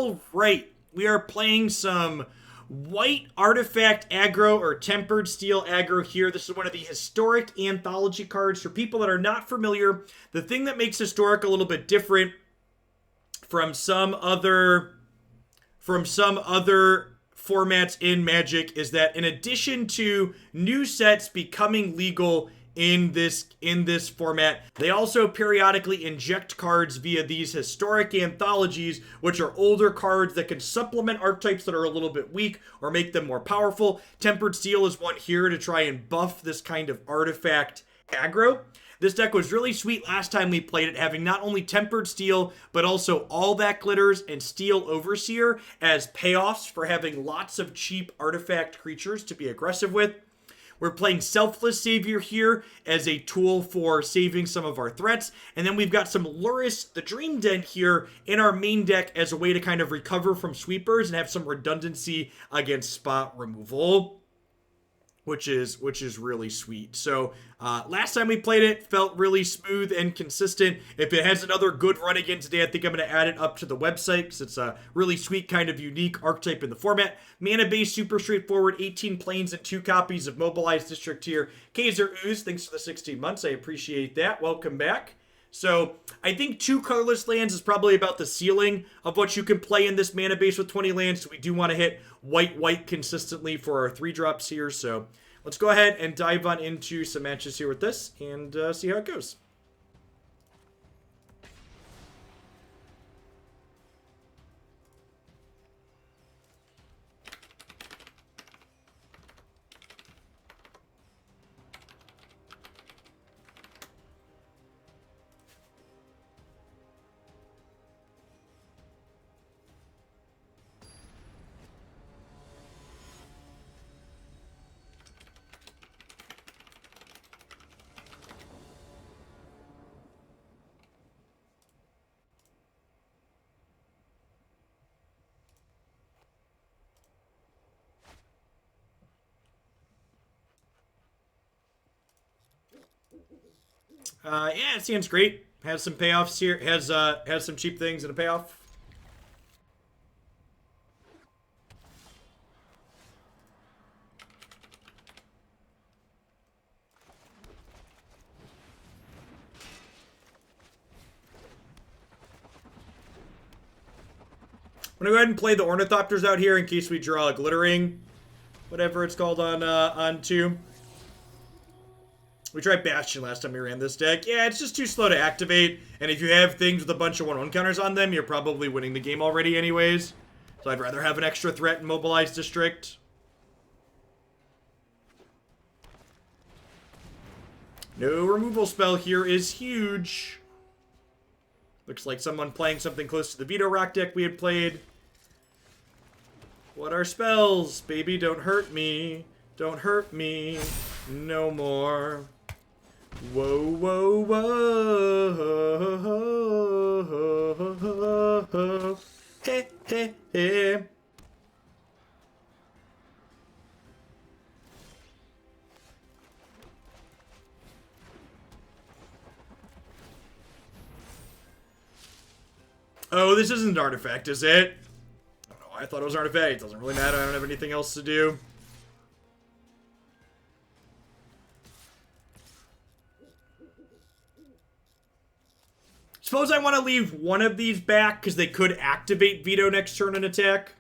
All right, we are playing some white artifact aggro or tempered steel aggro here. This is one of the historic anthology cards. For people that are not familiar, the thing that makes historic a little bit different from some other formats in Magic is that in addition to new sets becoming legal in this format, they also periodically inject cards via these historic anthologies, which are older cards that can supplement archetypes that are a little bit weak or make them more powerful. Tempered Steel is one here to try and buff this kind of artifact aggro. This deck was really sweet last time we played it, having not only Tempered Steel, but also All That Glitters and Steel Overseer as payoffs for having lots of cheap artifact creatures to be aggressive with. We're playing Selfless Savior here as a tool for saving some of our threats. And then we've got some Lurrus, the Dream Den here in our main deck as a way to kind of recover from sweepers and have some redundancy against spot removal, which is really sweet. So last time we played it, felt really smooth and consistent. If it has another good run again today, I think I'm going to add it up to the website because it's a really sweet kind of unique archetype in the format. Mana base, super straightforward, 18 planes and 2 copies of Mobilized District here. Kaiser Ooze, thanks for the 16 months. I appreciate that. Welcome back. So I think 2 colorless lands is probably about the ceiling of what you can play in this mana base with 20 lands. So we do want to hit white consistently for our 3-drops here. So let's go ahead and dive on into some matches here with this and see how it goes. Yeah, it seems great. Has some payoffs here. Has some cheap things and a payoff. I'm gonna go ahead and play the Ornithopters out here in case we draw a glittering, whatever it's called on 2. We tried Bastion last time we ran this deck. Yeah, it's just too slow to activate. And if you have things with a bunch of 1/1 counters on them, you're probably winning the game already anyways. So I'd rather have an extra threat in Mobilized District. No removal spell here is huge. Looks like someone playing something close to the Veto Rock deck we had played. What are spells? Baby, don't hurt me. Don't hurt me no more. Whoa, whoa, whoa. Hey, hey, hey. Oh, this isn't an artifact, is it? I don't know why I thought it was an artifact. It doesn't really matter. I don't have anything else to do. Suppose I want to leave one of these back because they could activate Veto next turn and attack.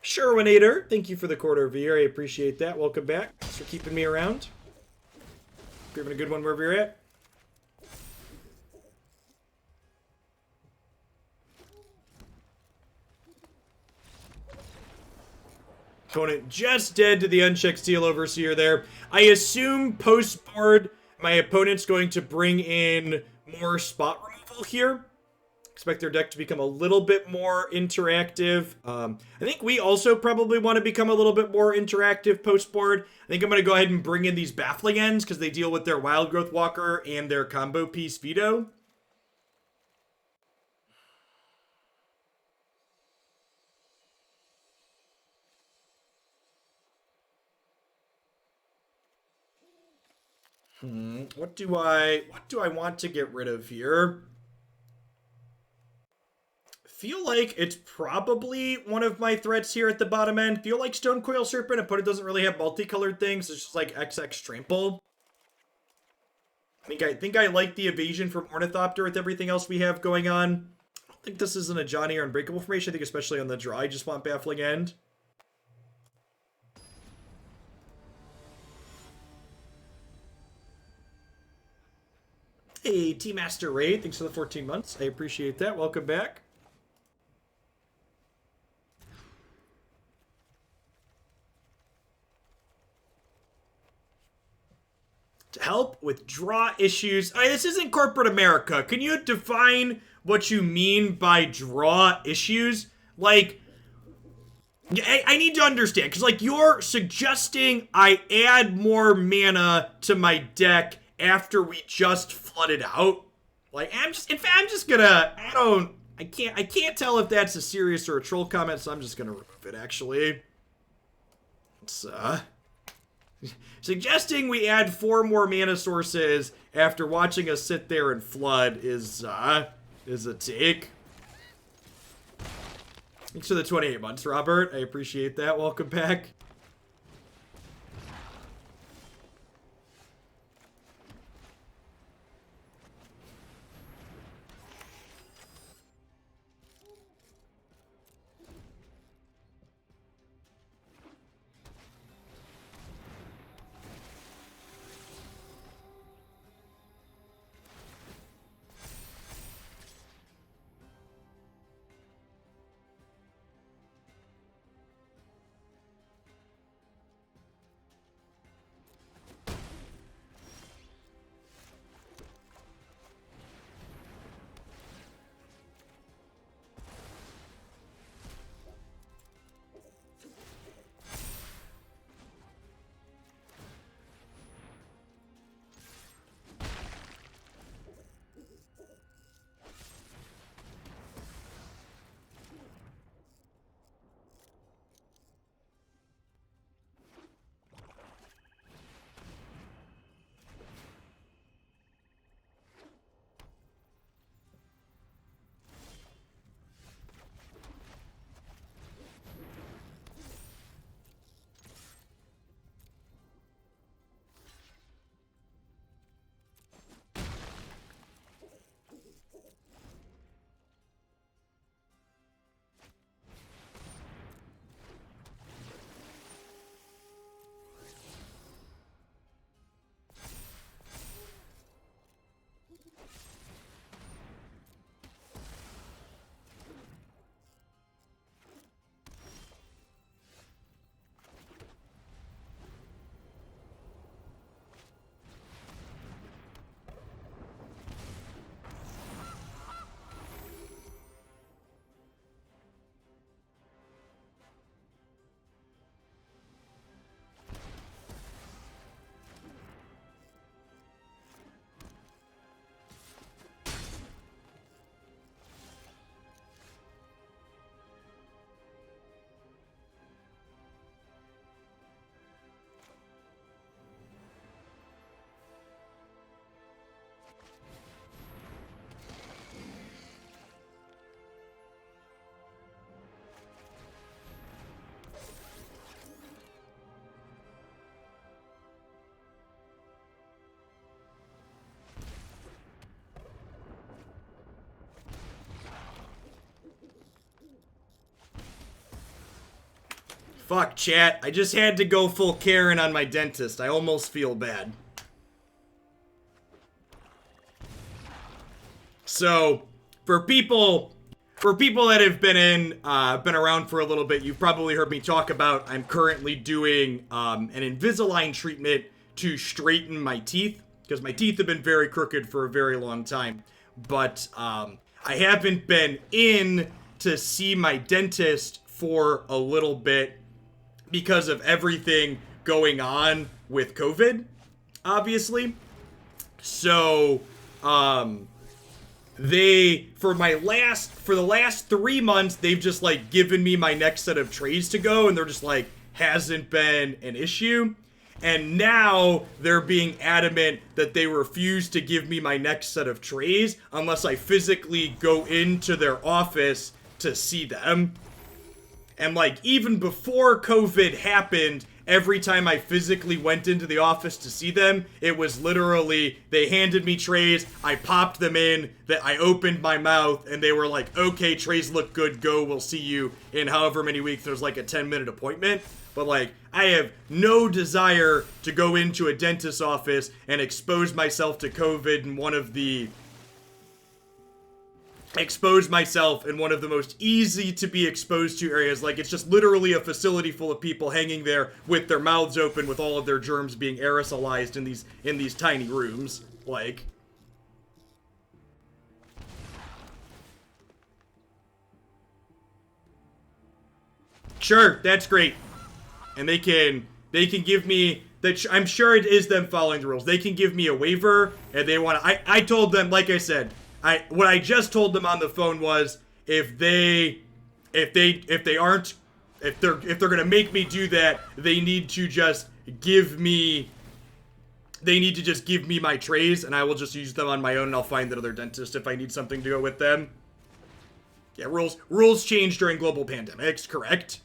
Sherwinator, thank you for the quarter V. I appreciate that. Welcome back. Thanks for keeping me around. You're having a good one wherever you're at. Opponent just dead to the unchecked Steel Overseer there. I assume post-board my opponent's going to bring in more spot removal here. Expect their deck to become a little bit more interactive. I think we also probably want to become a little bit more interactive post-board. I think I'm going to go ahead and bring in these Baffling Ends because they deal with their Wild Growth Walker and their combo piece Veto. What do I want to get rid of here? Feel like it's probably one of my threats here at the bottom end. Feel like Stonecoil Serpent. Opponent doesn't really have multicolored things. It's just like XX Trample. I think I like the evasion from Ornithopter with everything else we have going on. I don't think this is an Ajani or Unbreakable Formation. I think especially on the draw, I just want Baffling End. Hey, T-Master Raid. Thanks for the 14 months. I appreciate that. Welcome back. To help with draw issues. This isn't corporate America. Can you define what you mean by draw issues? Like, I need to understand, because, like, you're suggesting I add more mana to my deck after we just flooded out. Like, I can't tell if that's a serious or a troll comment, so I'm just gonna remove it, actually. It's, suggesting we add 4 more mana sources after watching us sit there and flood is a take. Thanks for the 28 months, Robert. I appreciate that. Welcome back. Fuck, chat. I just had to go full Karen on my dentist. I almost feel bad. So, for people that have been around for a little bit, you've probably heard me talk about I'm currently doing an Invisalign treatment to straighten my teeth, because my teeth have been very crooked for a very long time. But I haven't been in to see my dentist for a little bit because of everything going on with COVID, obviously. So, for the last 3 months, they've just, like, given me my next set of trays to go, and they're just like, hasn't been an issue. And now they're being adamant that they refuse to give me my next set of trays unless I physically go into their office to see them. And, like, even before COVID happened, every time I physically went into the office to see them, it was literally, they handed me trays, I popped them in, that I opened my mouth, and they were like, okay, trays look good, go, we'll see you in however many weeks. There's like a 10-minute appointment. But, like, I have no desire to go into a dentist's office and expose myself to COVID in one of the most easy to be exposed to areas. Like, it's just literally a facility full of people hanging there with their mouths open, with all of their germs being aerosolized in these tiny rooms. Like, sure, that's great. And they can give me that. I'm sure it is them following the rules. They can give me a waiver, and they want to. I told them, like I said, what I just told them on the phone was, if they're gonna make me do that, they need to just give me my trays, and I will just use them on my own, and I'll find another dentist if I need something to go with them. Yeah, rules change during global pandemics, correct?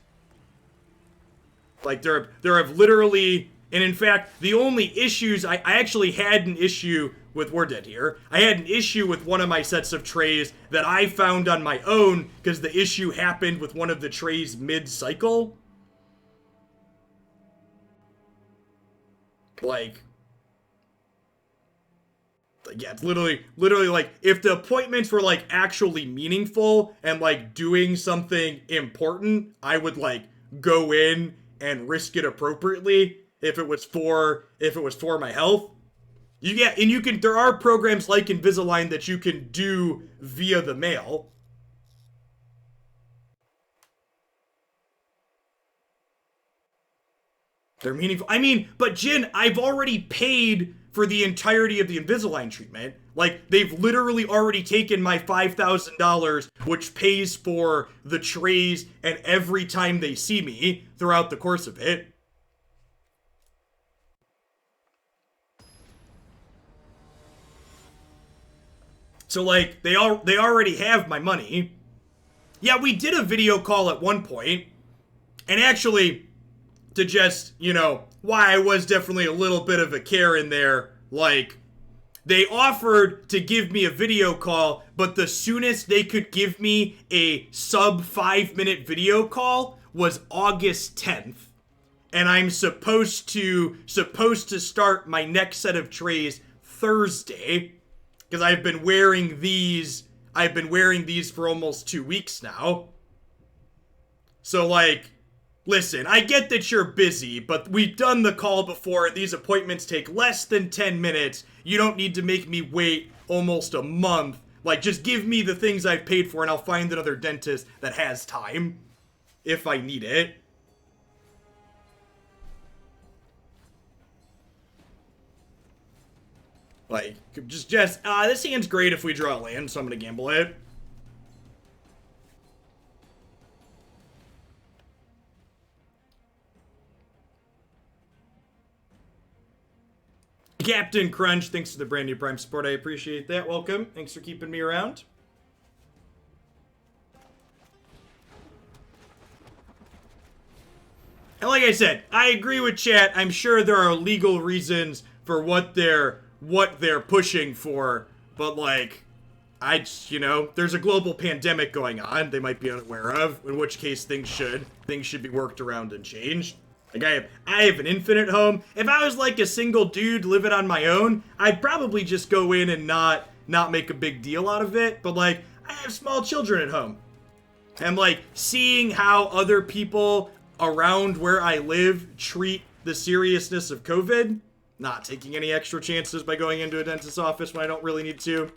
Like, there have literally, and in fact, the only issues, I actually had an issue with, we're dead here, I had an issue with one of my sets of trays that I found on my own, because the issue happened with one of the trays mid-cycle. Like, yeah, it's literally, like, if the appointments were, like, actually meaningful and, like, doing something important, I would, like, go in and risk it appropriately if it was for my health. There are programs like Invisalign that you can do via the mail. They're meaningful. I mean, but Jin, I've already paid for the entirety of the Invisalign treatment. Like, they've literally already taken my $5,000, which pays for the trays and every time they see me throughout the course of it. So, like, they already have my money. Yeah, we did a video call at one point, and actually, to just, why I was definitely a little bit of a Karen there, like, they offered to give me a video call, but the soonest they could give me a sub 5-minute video call was August 10th. And I'm supposed to start my next set of trays Thursday, because I've been wearing these for almost 2 weeks now. So, like, listen, I get that you're busy, but we've done the call before. These appointments take less than 10 minutes. You don't need to make me wait almost a month. Like, just give me the things I've paid for, and I'll find another dentist that has time if I need it. Like, this hand's great if we draw land, so I'm gonna gamble it. Captain Crunch, thanks for the brand new Prime support. I appreciate that. Welcome. Thanks for keeping me around. And like I said, I agree with chat. I'm sure there are legal reasons for what they're pushing for, but like, there's a global pandemic going on they might be unaware of, in which case things should be worked around and changed. Like, I have an infinite home. If I was like a single dude living on my own, I'd probably just go in and not make a big deal out of it. But like, I have small children at home. And like, seeing how other people around where I live treat the seriousness of COVID, not taking any extra chances by going into a dentist's office when I don't really need to.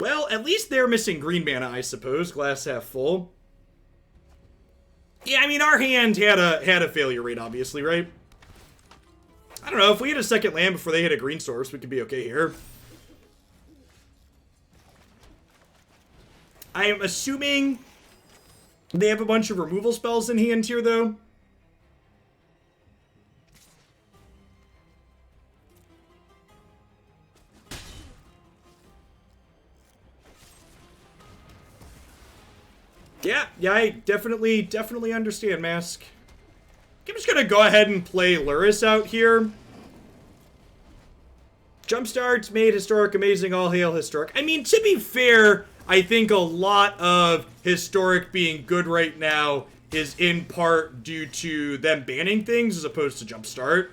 Well, at least they're missing green mana, I suppose. Glass half full. Yeah, I mean, our hand had a failure rate, obviously, right? I don't know, if we hit a second land before they hit a green source, we could be okay here. I am assuming they have a bunch of removal spells in hand here, though. Yeah, I definitely understand, Mask. I'm just gonna go ahead and play Lurrus out here. Jumpstarts, made historic, amazing, all hail historic. I mean, to be fair, I think a lot of historic being good right now is in part due to them banning things as opposed to Jumpstart.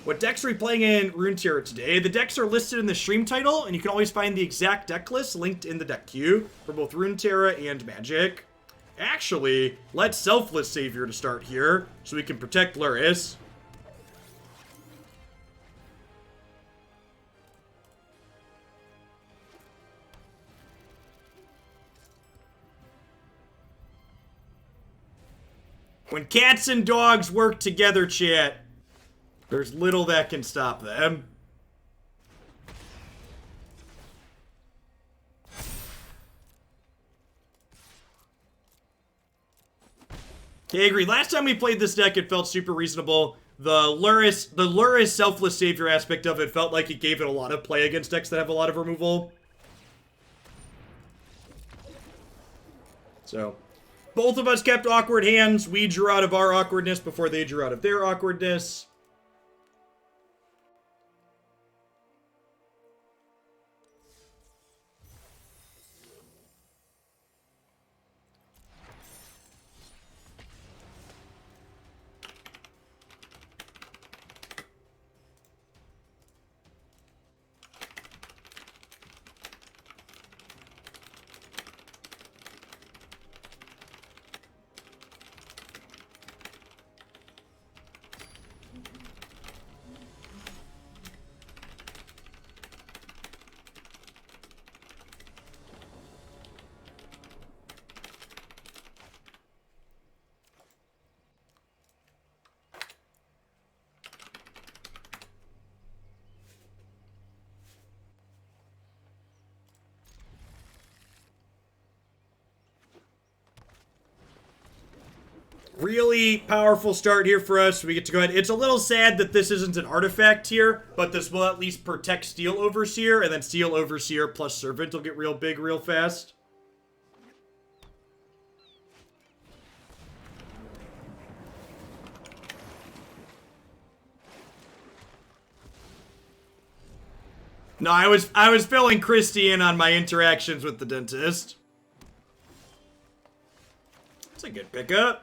What decks are we playing in Runeterra today? The decks are listed in the stream title, and you can always find the exact deck list linked in the deck queue for both Runeterra and Magic. Actually, let's Selfless Savior to start here, so we can protect Lurrus. When cats and dogs work together, chat, there's little that can stop them. I agree. Last time we played this deck, it felt super reasonable. The Lurrus Selfless Savior aspect of it felt like it gave it a lot of play against decks that have a lot of removal. So, both of us kept awkward hands. We drew out of our awkwardness before they drew out of their awkwardness. Really powerful start here for us. We get to go ahead. It's a little sad that this isn't an artifact here, but this will at least protect Steel Overseer, and then Steel Overseer plus Servant will get real big real fast. No, I was filling Christy in on my interactions with the dentist. That's a good pickup.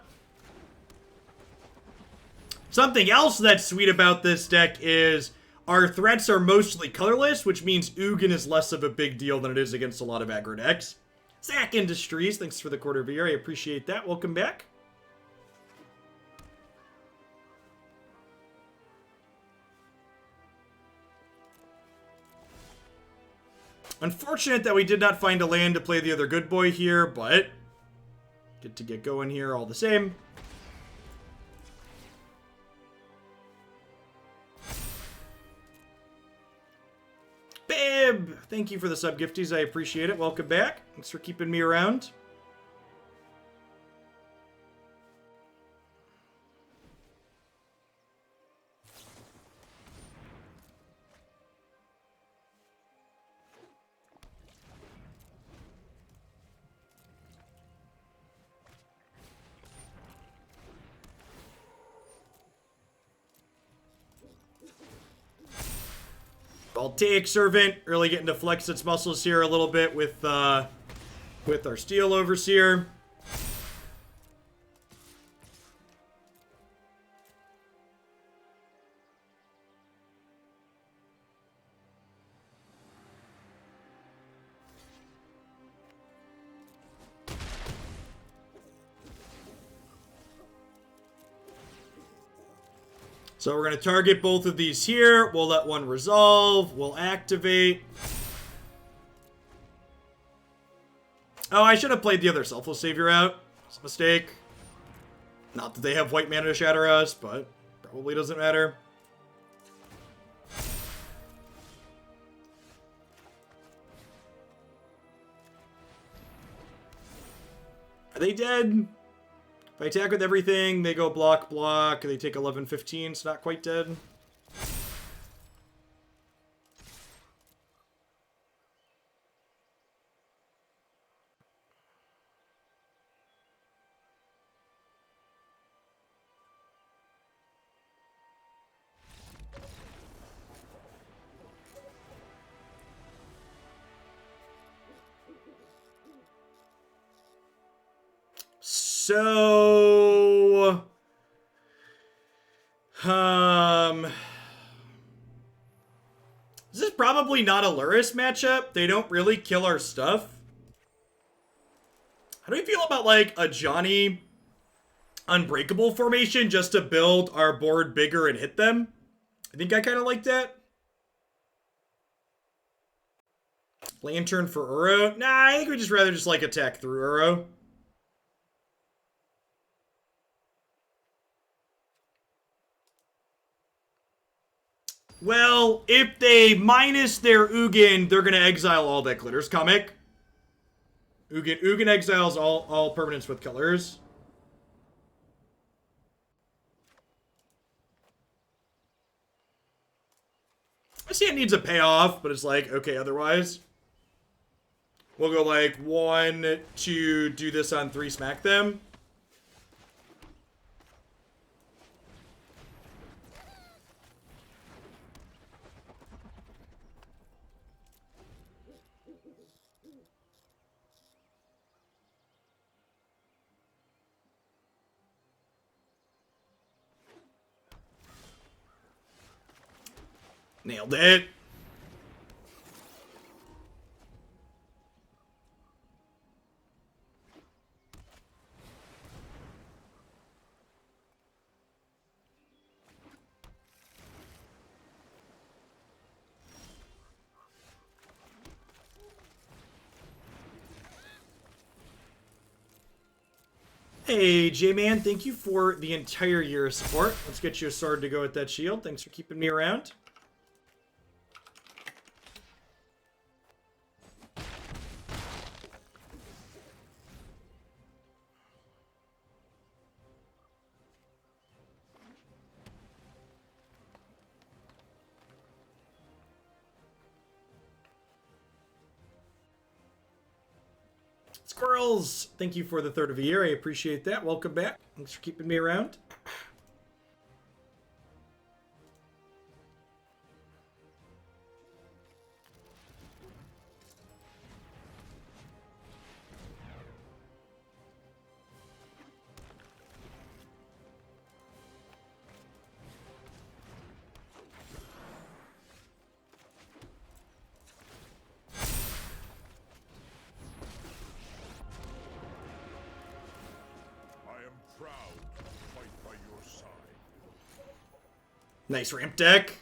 Something else that's sweet about this deck is our threats are mostly colorless, which means Ugin is less of a big deal than it is against a lot of aggro decks. Zach Industries, thanks for the quarter of a year. I appreciate that. Welcome back. Unfortunate that we did not find a land to play the other good boy here, but good to get going here all the same. Bib! Thank you for the sub gifties. I appreciate it. Welcome back. Thanks for keeping me around. Voltaic Servant, really getting to flex its muscles here a little bit with our Steel Overseer. So we're going to target both of these here. We'll let one resolve. We'll activate. Oh, I should have played the other Selfless Savior out. It's a mistake. Not that they have white mana to shatter us, but probably doesn't matter. Are they dead? If I attack with everything, they go block, block. They take 11, 15. It's not quite dead. So... This is probably not a Lurrus matchup. They don't really kill our stuff. How do we feel about, like, Ajani Unbreakable Formation just to build our board bigger and hit them? I think I kind of like that. Lantern for Uro? Nah, I think we'd just rather just, like, attack through Uro. Well, if they minus their Ugin, they're going to exile all that glitters comic. Ugin exiles all permanents with colors. I see it needs a payoff, but it's like, okay, otherwise. We'll go like 1, 2, do this on 3, smack them. Nailed it. Hey, J-Man, thank you for the entire year of support. Let's get you a sword to go with that shield. Thanks for keeping me around. Squirrels, thank you for the 3rd of a year. I appreciate that. Welcome back. Thanks for keeping me around. Nice ramp deck.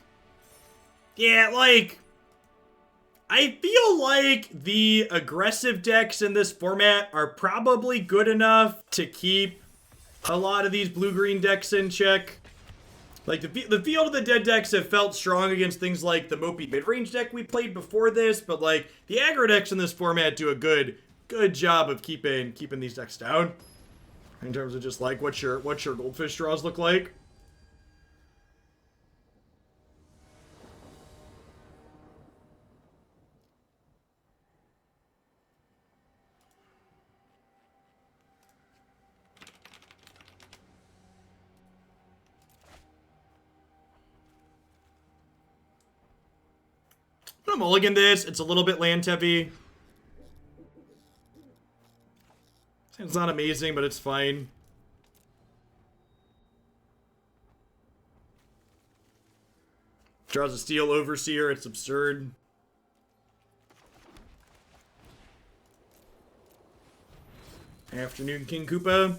Yeah, like, I feel like the aggressive decks in this format are probably good enough to keep a lot of these blue-green decks in check. Like, the Field of the Dead decks have felt strong against things like the Mopey mid-range deck we played before this, but, like, the aggro decks in this format do a good job of keeping these decks down. In terms of just, like, what's your goldfish draws look like. I'm gonna mulligan this. It's a little bit land heavy. It's not amazing, but it's fine. Draws a Steel Overseer. It's absurd. Afternoon King Koopa.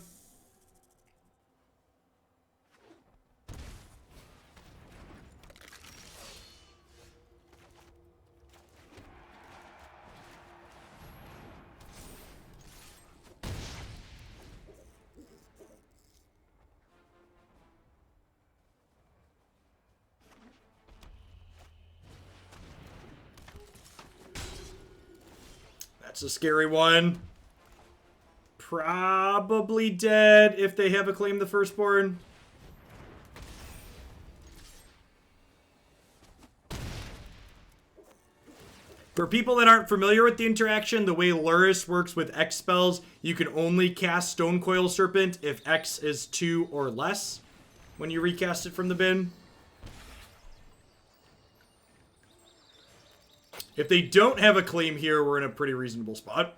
That's a scary one. Probably dead if they have Acclaim the Firstborn. For people that aren't familiar with the interaction, the way Lurrus works with X spells, you can only cast Stonecoil Serpent if X is 2 or less when you recast it from the bin. If they don't have a claim here, we're in a pretty reasonable spot.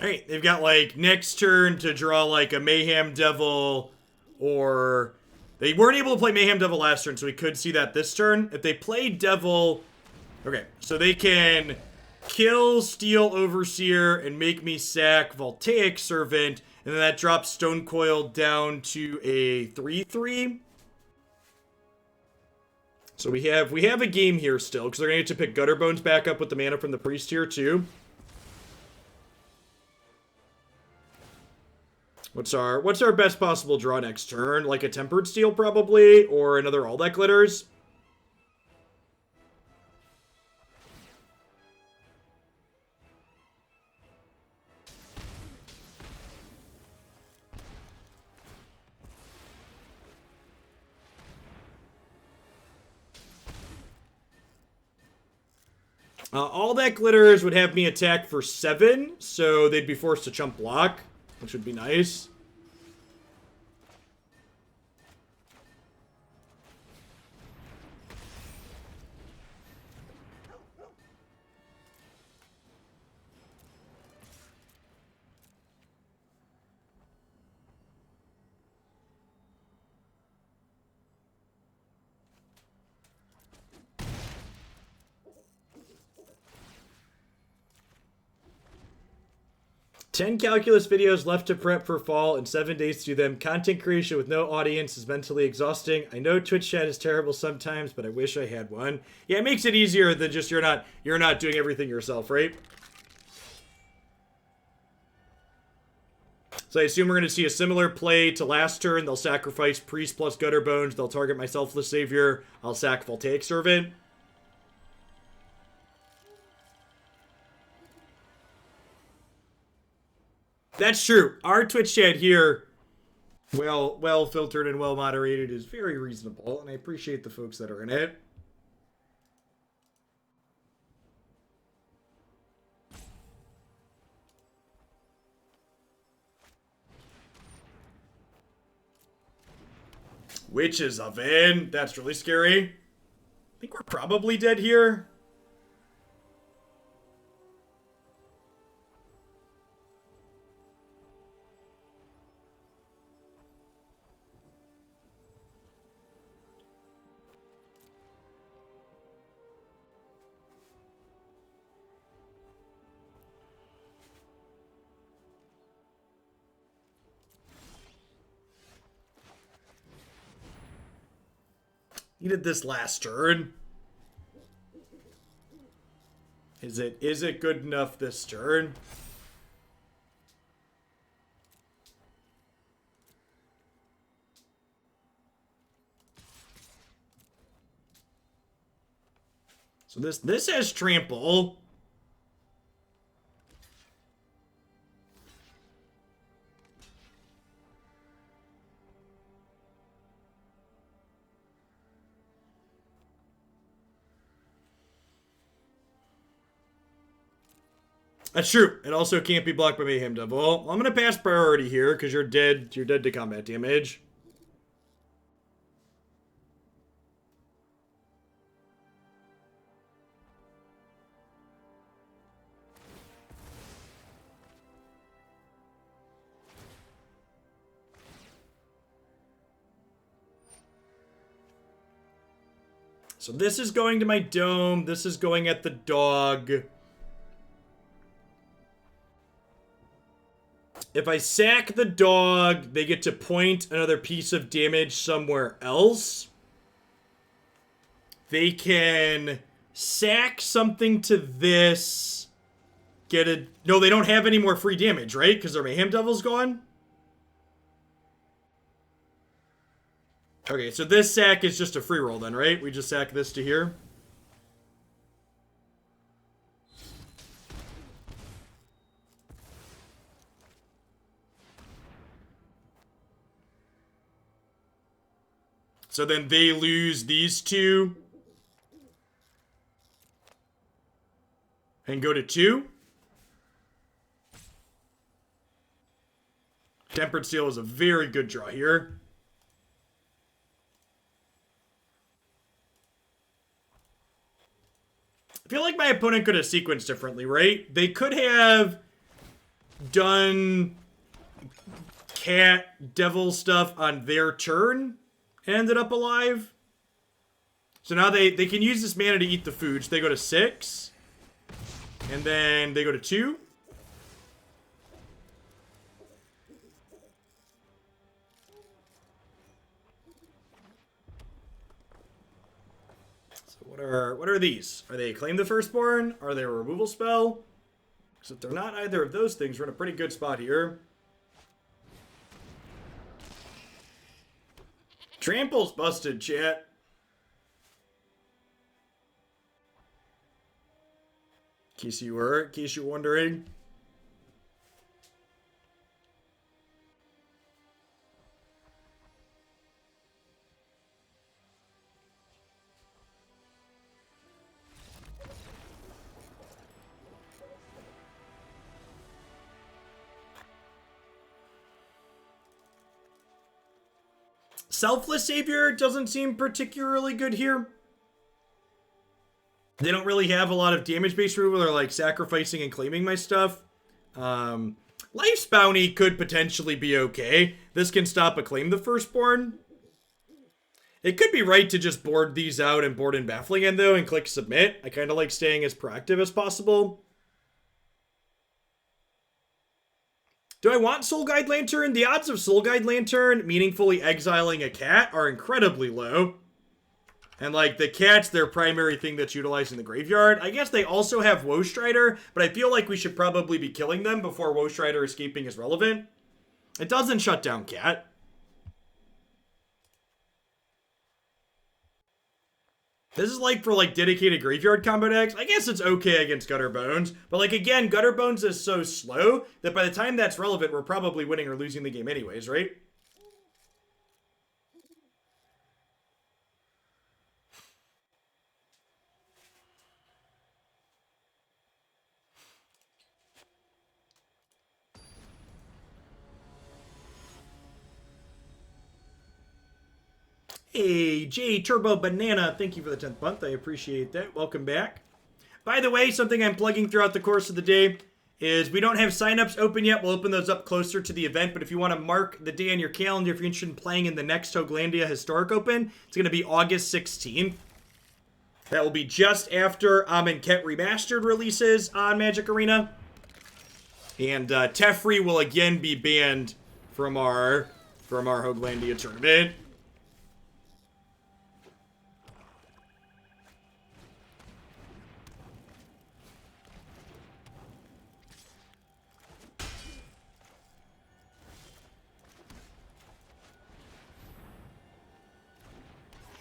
Alright, they've got, like, next turn to draw, like, a Mayhem Devil, or... They weren't able to play Mayhem Devil last turn, so we could see that this turn. If they play Devil... Okay, so they can kill, steal Overseer, and make me sack Voltaic Servant, and then that drops Stonecoil down to a 3/3. So we have a game here still, because they're going to get to pick Gutterbones back up with the mana from the Priest here, too. What's our best possible draw next turn? Like a Tempered Steel, probably? Or another All That Glitters? All That Glitters would have me attack for 7, so they'd be forced to chump block, which would be nice. Ten calculus videos left to prep for fall and 7 days to do them. Content creation with no audience is mentally exhausting. I know Twitch chat is terrible sometimes, but I wish I had one. Yeah, it makes it easier than just you're not doing everything yourself, right? So I assume we're going to see a similar play to last turn. They'll sacrifice Priest plus Gutterbones. They'll target my Selfless Savior. I'll sack Voltaic Servant. That's true. Our Twitch chat here, well filtered and well moderated, is very reasonable, and I appreciate the folks that are in it. Witches Oven. That's really scary. I think we're probably dead here. Needed this last turn. Is it good enough this turn? So this has trample. That's true. It also can't be blocked by Mayhem Devil. Well, I'm gonna pass priority here because you're dead. You're dead to combat damage. So this is going to my dome. This is going at the dog. If I sack the dog, they get to point another piece of damage somewhere else. They can sack something to this. Get a... No, they don't have any more free damage, right? Because their Mayhem Devil's gone? Okay, so this sack is just a free roll then, right? We just sack this to here. So then they lose these two. And go to 2. Tempered Steel is a very good draw here. I feel like my opponent could have sequenced differently, right? They could have done cat devil stuff on their turn and ended up alive. So now they can use this mana to eat the food. So they go to 6. And then they go to 2. So what are these? Are they Claim the Firstborn? Are they a removal spell? Because if they're not either of those things, we're in a pretty good spot here. Trample's busted, chat. In case you're wondering. Selfless Savior doesn't seem particularly good here. They don't really have a lot of damage-based removal or like sacrificing and claiming my stuff. Life's Bounty could potentially be okay. This can stop a Claim the Firstborn. It could be right to just board these out and board in Baffling End though and click Submit. I kind of like staying as proactive as possible. Do I want Soul Guide Lantern? The odds of Soul Guide Lantern meaningfully exiling a cat are incredibly low. And, like, the cat's their primary thing that's utilized in the graveyard. I guess they also have Woe Strider, but I feel like we should probably be killing them before Woe Strider escaping is relevant. It doesn't shut down cat. This is like for like dedicated graveyard combo decks. I guess it's okay against Gutter Bones. But like again, Gutter Bones is so slow that by the time that's relevant, we're probably winning or losing the game anyways, right? Hey, J Turbo Banana, thank you for the 10th month. I appreciate that. Welcome back. By the way, something I'm plugging throughout the course of the day is we don't have signups open yet. We'll open those up closer to the event, but if you want to mark the day on your calendar, if you're interested in playing in the next Hoglandia Historic Open, it's going to be August 16th. That will be just after Amonkhet Remastered releases on Magic Arena. And Teferi will again be banned from our Hoglandia tournament.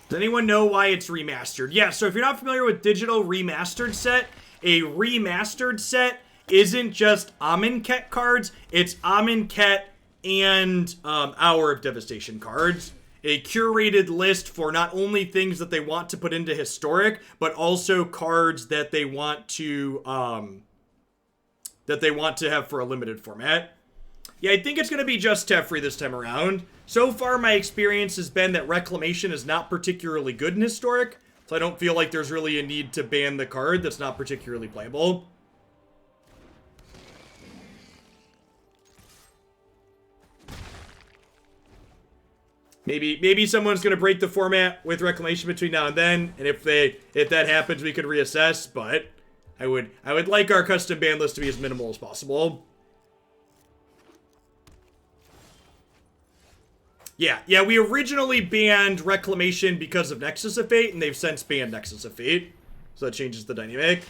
Does anyone know why it's remastered? Yeah, so if you're not familiar with digital remastered set, a remastered set isn't just Amonkhet cards, it's Amonkhet and Hour of Devastation cards. A curated list for not only things that they want to put into Historic, but also cards that they want to have for a limited format. Yeah, I think it's going to be just Teferi this time around. So far, my experience has been that Reclamation is not particularly good in Historic, so I don't feel like there's really a need to ban the card that's not particularly playable. Maybe someone's going to break the format with Reclamation between now and then, and if that happens, we could reassess, but I would like our custom ban list to be as minimal as possible. Yeah, we originally banned Reclamation because of Nexus of Fate, and they've since banned Nexus of Fate. So that changes the dynamic.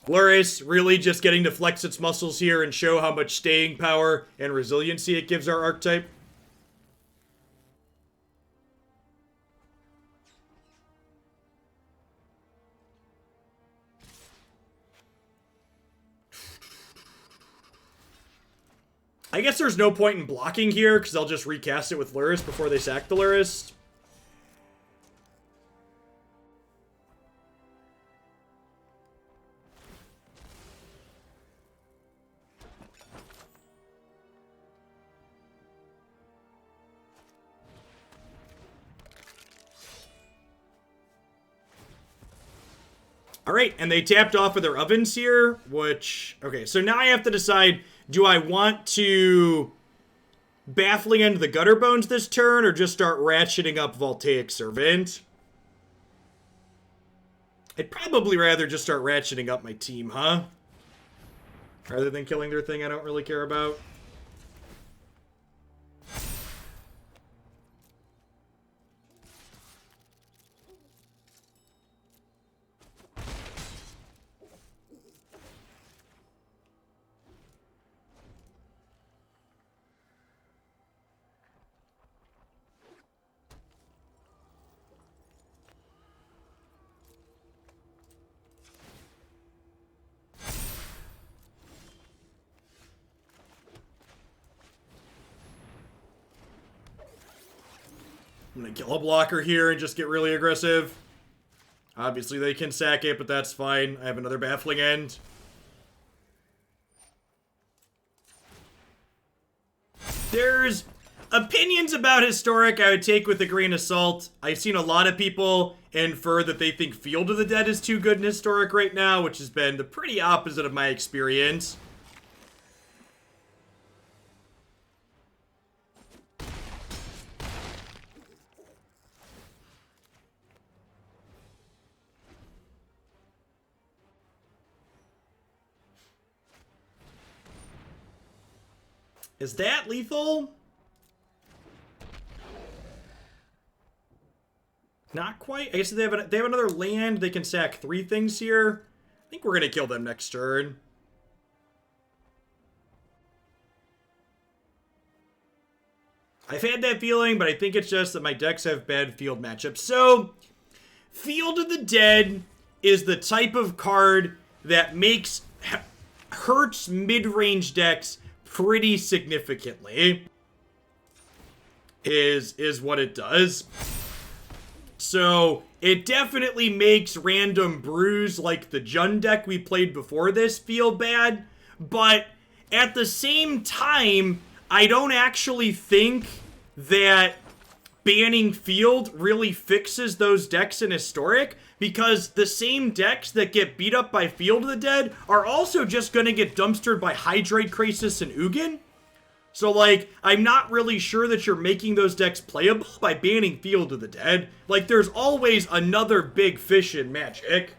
Lurrus really just getting to flex its muscles here and show how much staying power and resiliency it gives our archetype. I guess there's no point in blocking here because they'll just recast it with Lurrus before they sack the Lurrus. Alright, and they tapped off of their ovens here, which... Okay, so now I have to decide, do I want to Baffling End the Gutter Bones this turn, or just start ratcheting up Voltaic Servant? I'd probably rather just start ratcheting up my team, huh? Rather than killing their thing I don't really care about. I'm gonna kill a blocker here and just get really aggressive. Obviously they can sack it, but that's fine. I have another Baffling End. There's opinions about Historic I would take with a grain of salt. I've seen a lot of people infer that they think Field of the Dead is too good in Historic right now, which has been the pretty opposite of my experience. Is that lethal? Not quite. I guess they have another land. They can sack 3 things here. I think we're gonna kill them next turn. I've had that feeling, but I think it's just that my decks have bad field matchups. So, Field of the Dead is the type of card that hurts mid-range decks pretty significantly, is what it does. So it definitely makes random brews like the Jund deck we played before this feel bad, but at the same time, I don't actually think that banning Field really fixes those decks in Historic, because the same decks that get beat up by Field of the Dead are also just going to get dumpstered by Hydrate, Krasis, and Ugin. So, like, I'm not really sure that you're making those decks playable by banning Field of the Dead. Like, there's always another big fish in Magic.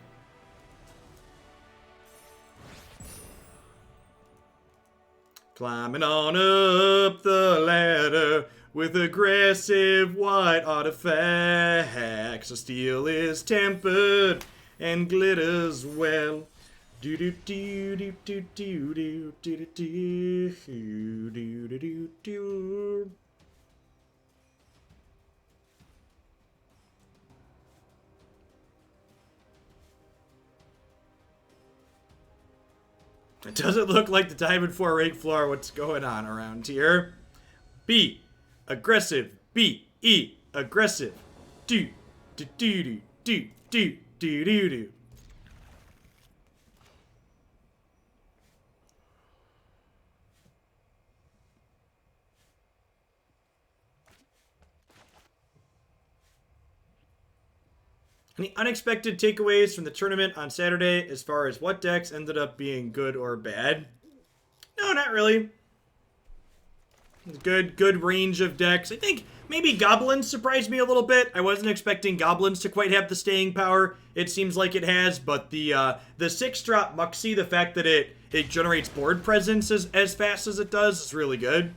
Climbing on up the ladder with aggressive white artifacts. The steel is tempered and glitters well. Do do do do do do do do do do do do do. It doesn't look like the Diamond 4 rate floor. What's going on around here? B. Aggressive. B-E. Aggressive. Do. Do do do do do do do do. Any unexpected takeaways from the tournament on Saturday as far as what decks ended up being good or bad? No, not really. Good range of decks. I think maybe Goblins surprised me a little bit. I wasn't expecting Goblins to quite have the staying power it seems like it has, but the 6-drop Muxie, the fact that it generates board presence as fast as it does is really good.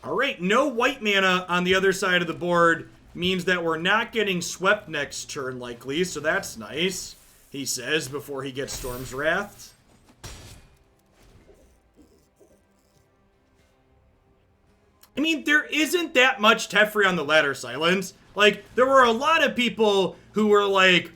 Alright, no white mana on the other side of the board means that we're not getting swept next turn likely, so that's nice, he says before he gets Storm's Wrath. I mean, there isn't that much Teferi on the Ladder Silence. Like, there were a lot of people who were like,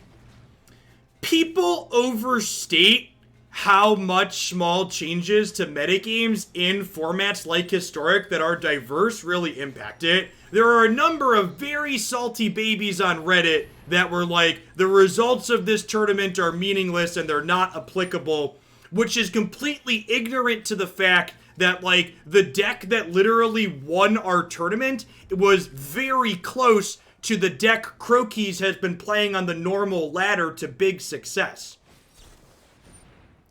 people overstate how much small changes to metagames in formats like Historic that are diverse really impact it. There are a number of very salty babies on Reddit that were like, the results of this tournament are meaningless and they're not applicable, which is completely ignorant to the fact that, like, the deck that literally won our tournament was very close to the deck Croquis has been playing on the normal ladder to big success.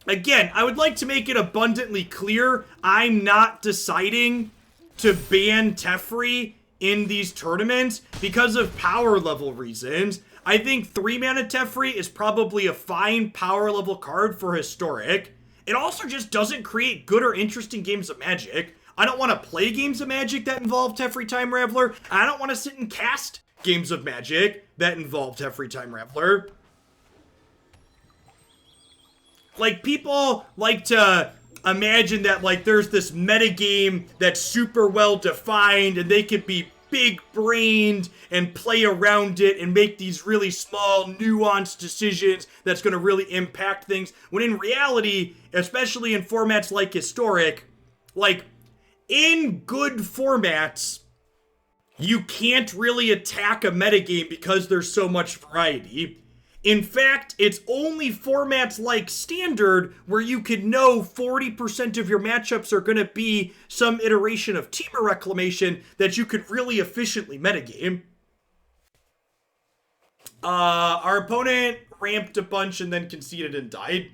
Again, I would like to make it abundantly clear, I'm not deciding to ban Teferi in these tournaments because of power level reasons. I think 3-mana Teferi is probably a fine power level card for Historic. It also just doesn't create good or interesting games of Magic. I don't want to play games of Magic that involve Teferi Time Raveler. I don't want to sit and cast games of Magic that involve Teferi Time Raveler. Like, people like to imagine that, like, there's this metagame that's super well defined and they could be big-brained and play around it and make these really small, nuanced decisions that's going to really impact things. When in reality, especially in formats like Historic, like, in good formats, you can't really attack a metagame because there's so much variety. In fact, it's only formats like Standard where you can know 40% of your matchups are going to be some iteration of Temur Reclamation that you could really efficiently metagame. Our opponent ramped a bunch and then conceded and died.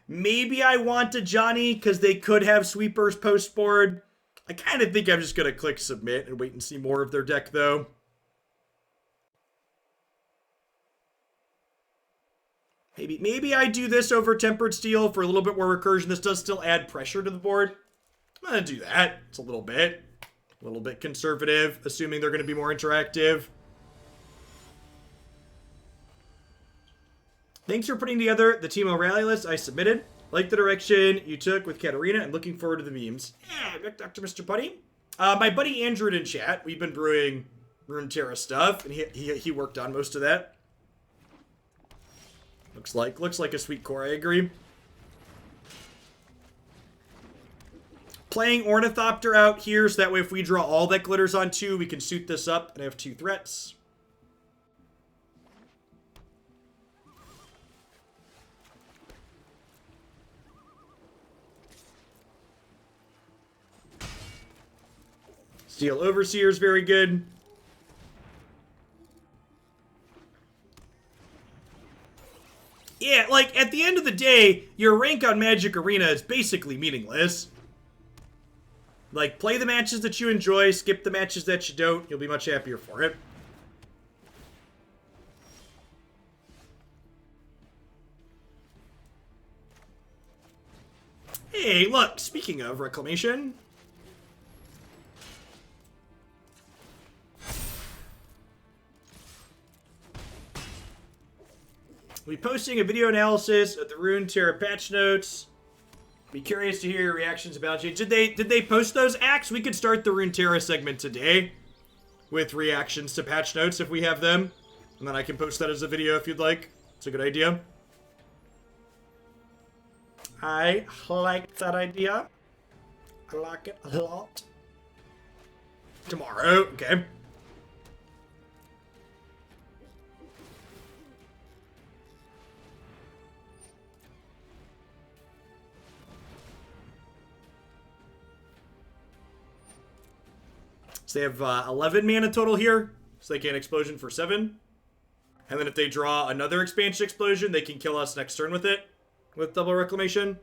Maybe I want Ajani because they could have sweepers post-board. I kind of think I'm just going to click submit and wait and see more of their deck, though. Maybe I do this over Tempered Steel for a little bit more recursion. This does still add pressure to the board. I'm going to do that. It's a little bit conservative, assuming they're going to be more interactive. Thanks for putting together the Teemo rally list I submitted. Like the direction you took with Katarina and looking forward to the memes. Yeah, Dr. Mr. Buddy. My buddy Andrew in chat. We've been brewing Runeterra stuff, and he worked on most of that. Looks like a sweet core, I agree. Playing Ornithopter out here, so that way if we draw all that glitters on 2, we can suit this up and have 2 threats. Steel Overseer is very good. Yeah, like, at the end of the day, your rank on Magic Arena is basically meaningless. Like, play the matches that you enjoy, skip the matches that you don't, you'll be much happier for it. Hey, look, speaking of Reclamation... we'll be posting a video analysis of the Runeterra patch notes. Be curious to hear your reactions about it. Did they post those acts? We could start the Runeterra segment today with reactions to patch notes if we have them. And then I can post that as a video if you'd like. It's a good idea. I like that idea. I like it a lot. Tomorrow, okay. So they have 11 mana total here. So they can Explosion for 7. And then if they draw another Expansion Explosion, they can kill us next turn with it. With double Reclamation.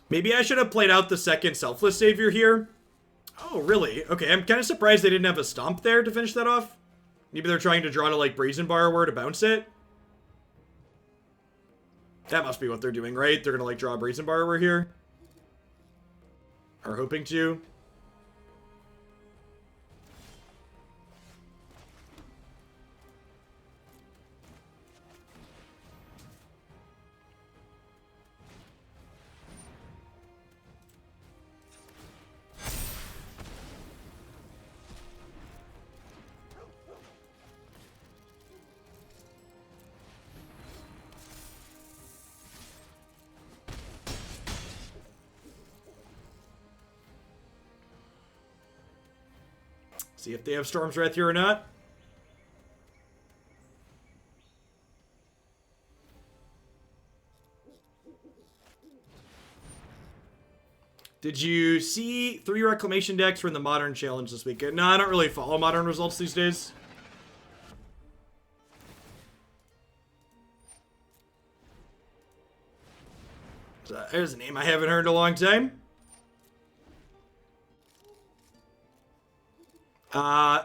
Maybe I should have played out the second Selfless Savior here. Oh, really? Okay, I'm kind of surprised they didn't have a Stomp there to finish that off. Maybe they're trying to draw to, like, Brazen Borrower to bounce it. That must be what they're doing, right? They're gonna, like, draw a Brazen Borrower here. Or hoping to. See if they have Storm's Wrath here or not. Did you see 3 Reclamation decks from the Modern Challenge this weekend? No, I don't really follow Modern results these days. So there's a name I haven't heard in a long time.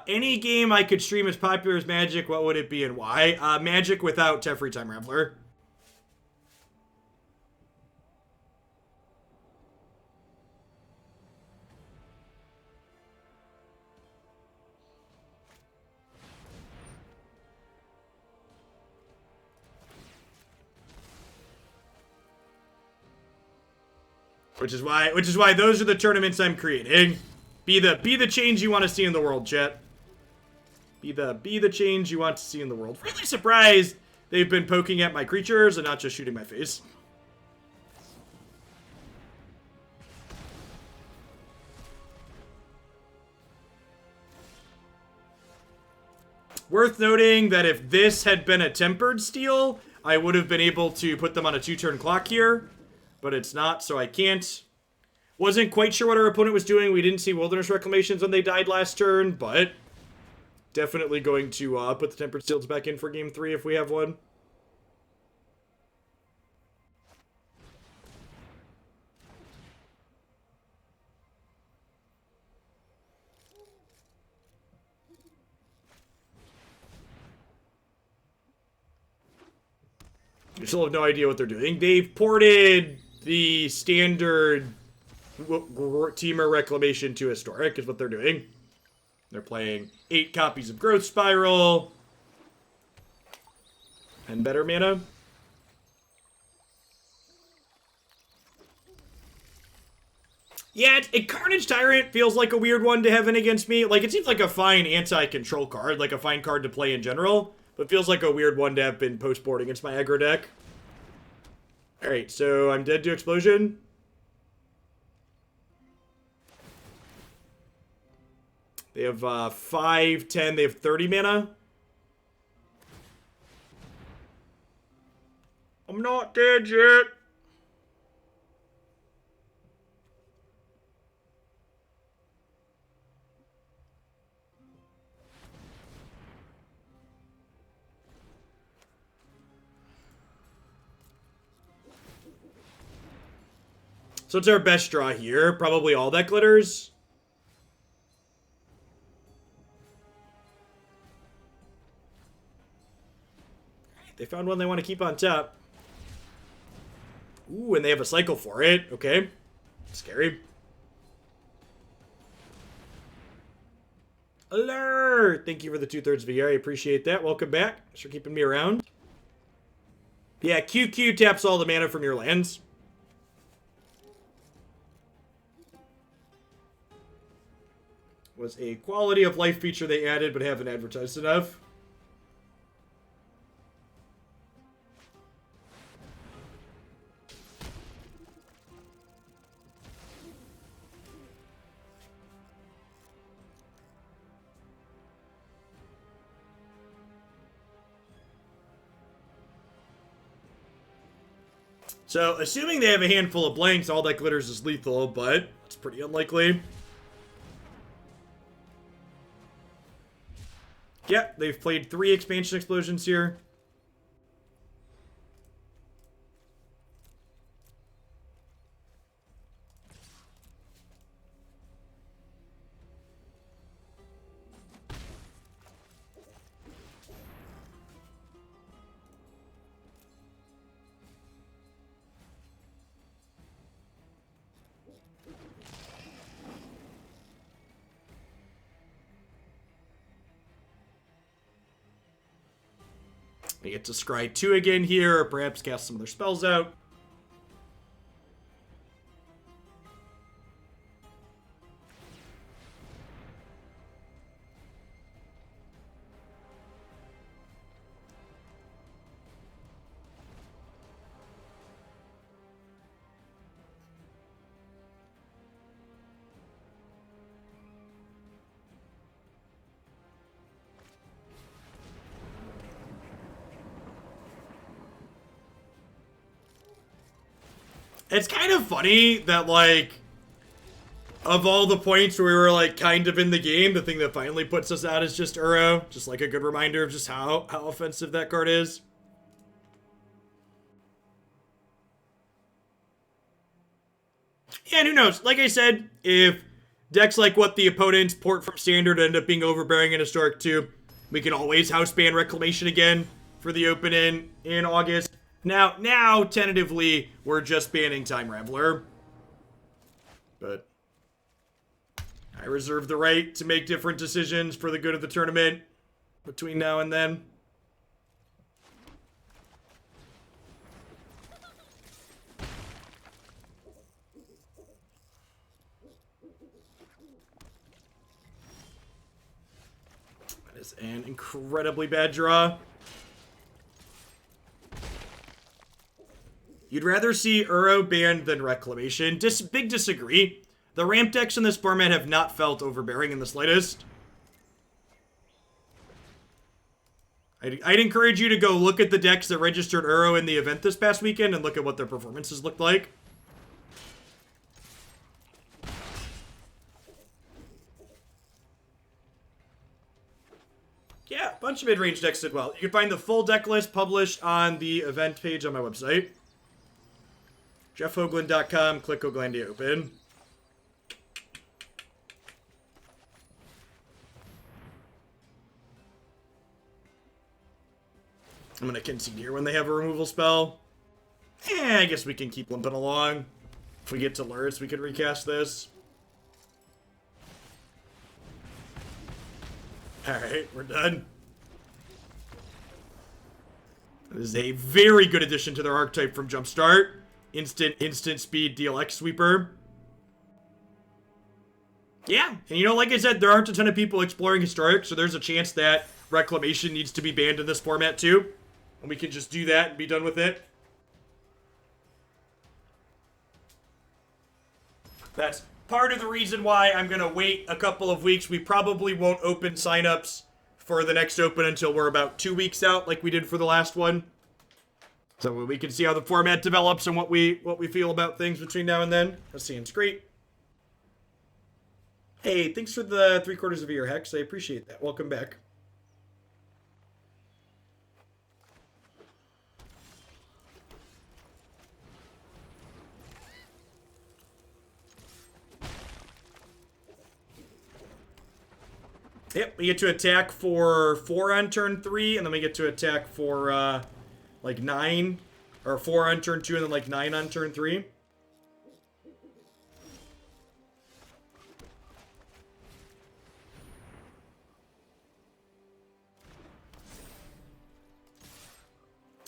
Any game I could stream as popular as Magic, what would it be and why? Magic without Teferi Time Raveler. Which is why those are the tournaments I'm creating. Be the change you want to see in the world, chat. Be the change you want to see in the world. Really surprised they've been poking at my creatures and not just shooting my face. Worth noting that if this had been a tempered steel, I would have been able to put them on a 2-turn clock here. But it's not, so I can't. Wasn't quite sure what our opponent was doing. We didn't see Wilderness Reclamations when they died last turn, but definitely going to put the Tempered Steels back in for game 3 if we have one. I still have no idea what they're doing. They've ported the standard Teamer Reclamation to Historic is what they're doing. They're playing 8 copies of Growth Spiral and better mana. Yeah, a Carnage Tyrant feels like a weird one to have in against me. Like, it seems like a fine anti-control card, like a fine card to play in general, but feels like a weird one to have been post-board against my aggro deck. Alright, so I'm dead to Explosion. They have 5, 10, they have 30 mana. I'm not dead yet. So it's our best draw here. Probably all that glitters. They found one they want to keep on top. Ooh, and they have a cycle for it. Okay. Scary. Alert! Thank you for the 2/3 VR. I appreciate that. Welcome back. Thanks for keeping me around. Yeah, QQ taps all the mana from your lands. Was a quality of life feature they added but haven't advertised enough. So, assuming they have a handful of blanks, all that glitters is lethal, but it's pretty unlikely. Yeah, they've played 3 expansion explosions here. They get to scry 2 again here, or perhaps cast some of their spells out. It's kind of funny that, like, of all the points where we were, like, kind of in the game, the thing that finally puts us out is just Uro. Just, like, a good reminder of just how offensive that card is. And who knows? Like I said, if decks like what the opponents port from Standard end up being overbearing in Historic 2, we can always house ban Reclamation again for the open in August. Now, tentatively, we're just banning Time Raveler. But I reserve the right to make different decisions for the good of the tournament between now and then. That is an incredibly bad draw. You'd rather see Uro banned than Reclamation. Big disagree. The ramp decks in this format have not felt overbearing in the slightest. I'd encourage you to go look at the decks that registered Uro in the event this past weekend and look at what their performances looked like. Yeah, a bunch of mid-range decks did well. You can find the full deck list published on the event page on my website. JeffHogland.com, click Hoglandia open. I'm going to concede here when they have a removal spell. I guess we can keep limping along. If we get to Lurrus, we can recast this. Alright, we're done. This is a very good addition to their archetype from Jumpstart. Instant speed DLX sweeper. Yeah, and you know, like I said, there aren't a ton of people exploring Historic, so there's a chance that Reclamation needs to be banned in this format too. And we can just do that and be done with it. That's part of the reason why I'm going to wait a couple of weeks. We probably won't open signups for the next open until we're about 2 weeks out, like we did for the last one. So we can see how the format develops and what we feel about things between now and then. That seems great. Hey, thanks for the 3/4 of a year, Hex. I appreciate that. Welcome back. Yep, we get to attack for 4 on turn 3, and then we get to attack for, like 9, or 4 on turn 2, and then like 9 on turn 3.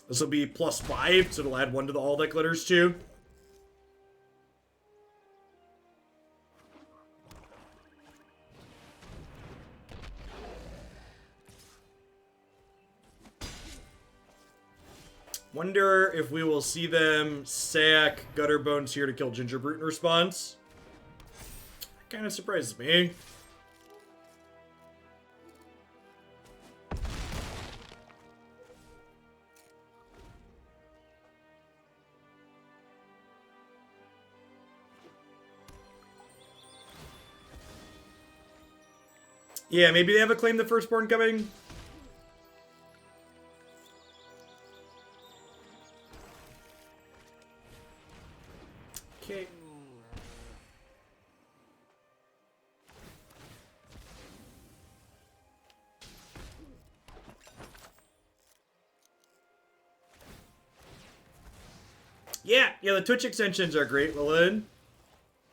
This will be +5, so it'll add 1 to the all deck letters too. Wonder if we will see them sack Gutterbones here to kill Gingerbrute in response. That kind of surprises me. Yeah, maybe they have a claim the firstborn coming. Okay. Yeah, the Twitch extensions are great, Lilith.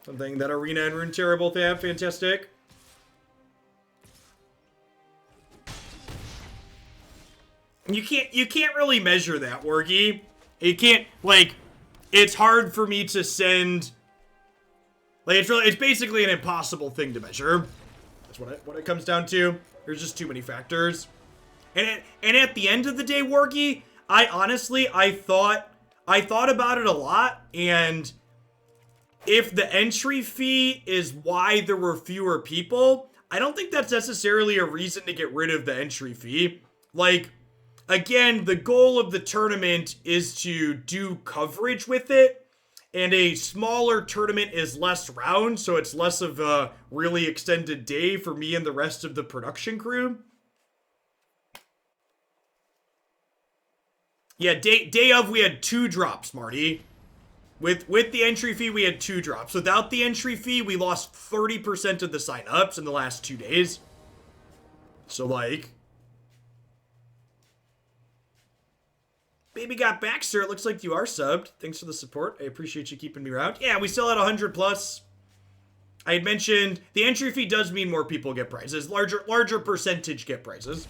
Something that Arena and Runeterra both have. Fantastic. You can't really measure that, Wargy. You can't, like, it's hard for me to send, like, it's basically an impossible thing to measure. That's what it comes down to. There's just too many factors. And at the end of the day, Wargy, I thought about it a lot, and if the entry fee is why there were fewer people, I don't think that's necessarily a reason to get rid of the entry fee. Like, again, the goal of the tournament is to do coverage with it, And a smaller tournament is less rounds, so it's less of a really extended day for me and the rest of the production crew. Yeah, day of we had 2 drops, Marty. With the entry fee, we had 2 drops. Without the entry fee, we lost 30% of the signups in the last 2 days. So, like... Baby got Baxter, it looks like you are subbed. Thanks for the support. I appreciate you keeping me around. Yeah, we still had 100 plus. I had mentioned the entry fee does mean more people get prizes. Larger percentage get prizes.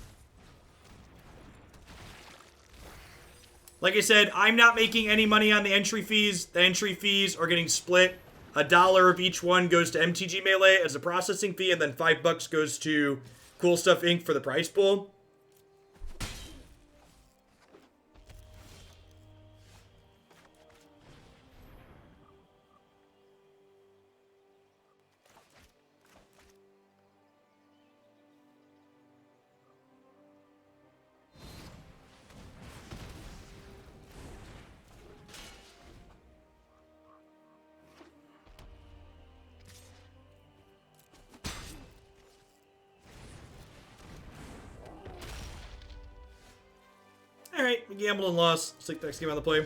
Like I said, I'm not making any money on the entry fees. The entry fees are getting split. $1 of each one goes to MTG Melee as a processing fee, and then $5 goes to Cool Stuff Inc. for the prize pool. Alright, we gambled and lost. Sick next game on the play.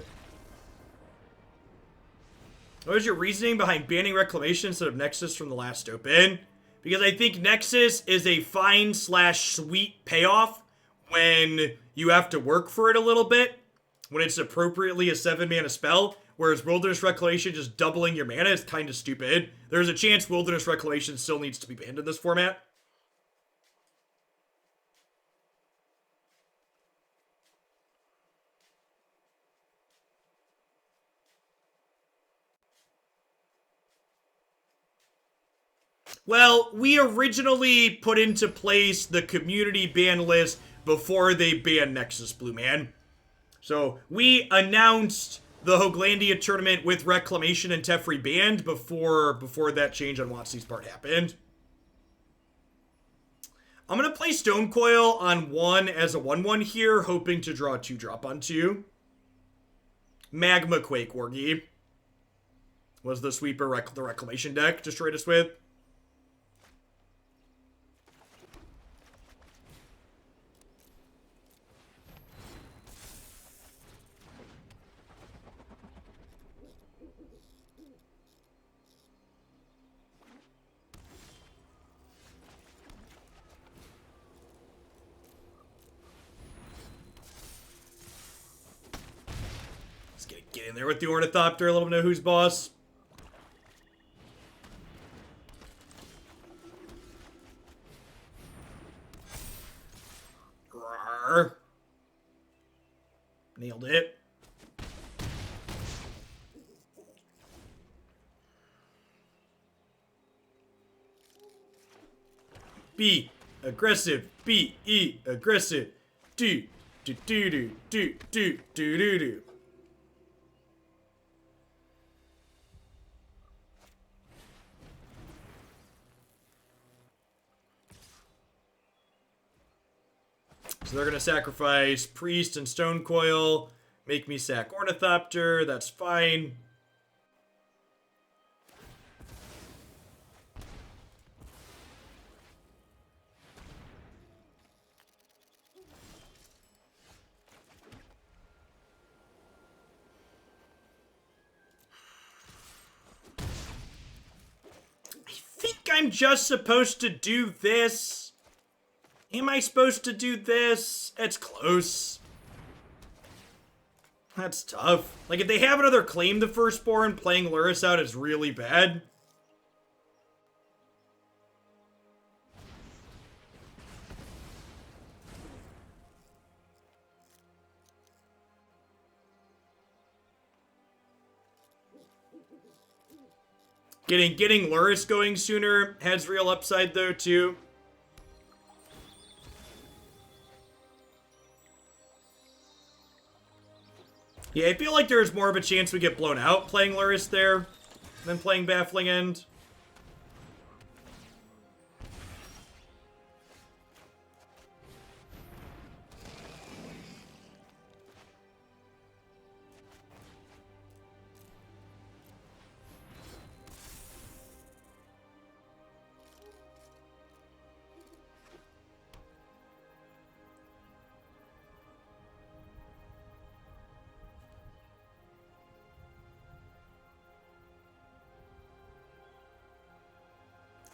What was your reasoning behind banning Reclamation instead of Nexus from the last open? Because I think Nexus is a fine / sweet payoff when you have to work for it a little bit. When it's appropriately a 7-mana spell. Whereas Wilderness Reclamation just doubling your mana is kind of stupid. There's a chance Wilderness Reclamation still needs to be banned in this format. Well, we originally put into place the community ban list before they banned Nexus Blue Man. So we announced the Hoglandia tournament with Reclamation and Teferi banned before that change on WotC's part happened. I'm going to play Stonecoil on 1 as a 1/1 here, hoping to draw a 2-drop on 2. Magma Quake Wargi was the sweeper the Reclamation deck destroyed us with. Get in there with the Ornithopter, let them know who's boss. Rawr. Nailed it. Be aggressive. Be aggressive. Do do do do do do do do do. So they're going to sacrifice Priest and Stonecoil, make me sack Ornithopter, that's fine. I think I'm just supposed to do this. Am I supposed to do this? It's close. That's tough. Like, if they have another claim the Firstborn, playing Lurrus out is really bad. Getting Lurrus going sooner has real upside, though, too. Yeah, I feel like there's more of a chance we get blown out playing Lurrus there than playing Baffling End.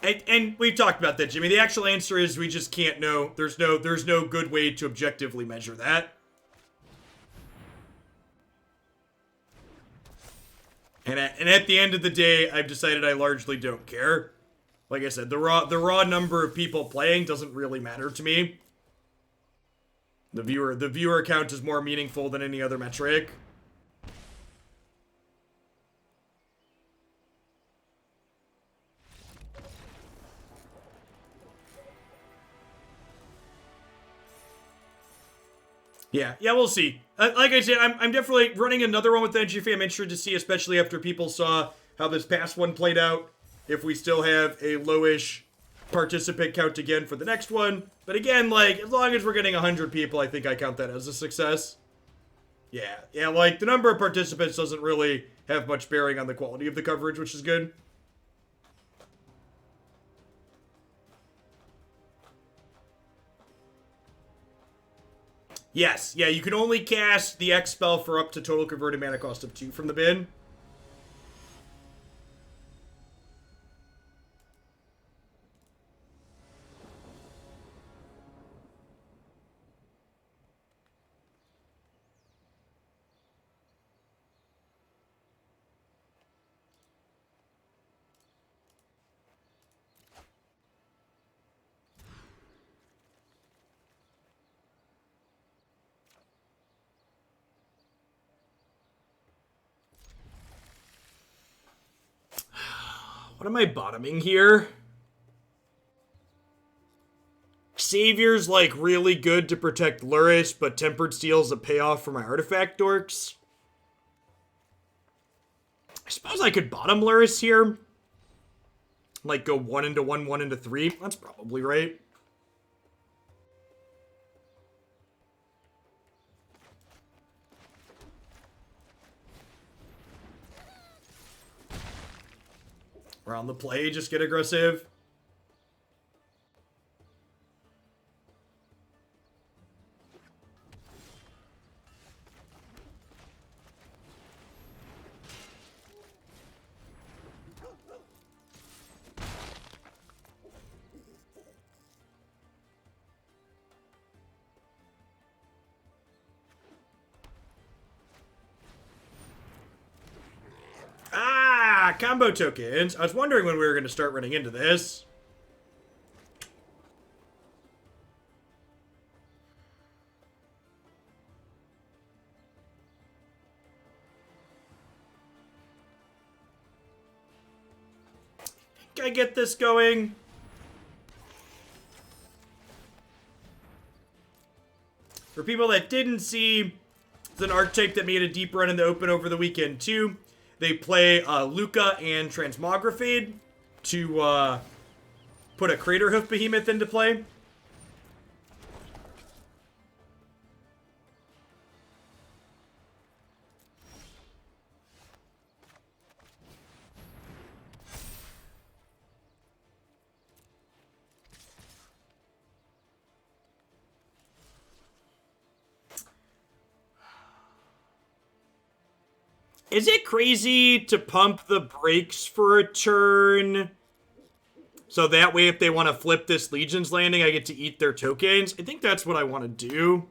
And we've talked about that, Jimmy. The actual answer is we just can't know. There's no good way to objectively measure that. And at the end of the day, I've decided I largely don't care. Like I said, the raw number of people playing doesn't really matter to me. The viewer count is more meaningful than any other metric. Yeah, we'll see. Like I said, I'm definitely running another one with the NGF. I'm interested to see, especially after people saw how this past one played out, if we still have a lowish participant count again for the next one. But again, like, as long as we're getting 100 people, I think I count that as a success. Yeah, like, the number of participants doesn't really have much bearing on the quality of the coverage, which is good. Yes, yeah, you can only cast the X spell for up to total converted mana cost of 2 from the bin. What am I bottoming here? Savior's, like, really good to protect Lurrus, but Tempered Steel's a payoff for my artifact dorks. I suppose I could bottom Lurrus here. Like, go 1 into 1, 1 into 3. That's probably right. Or on the play, just get aggressive. Combo tokens. I was wondering when we were going to start running into this. Think I get this going. For people that didn't see, it's an archetype that made a deep run in the open over the weekend too. They play Luca and Transmografade to put a Craterhoof Behemoth into play. Is it crazy to pump the brakes for a turn? So that way, if they want to flip this Legion's Landing, I get to eat their tokens? I think that's what I want to do.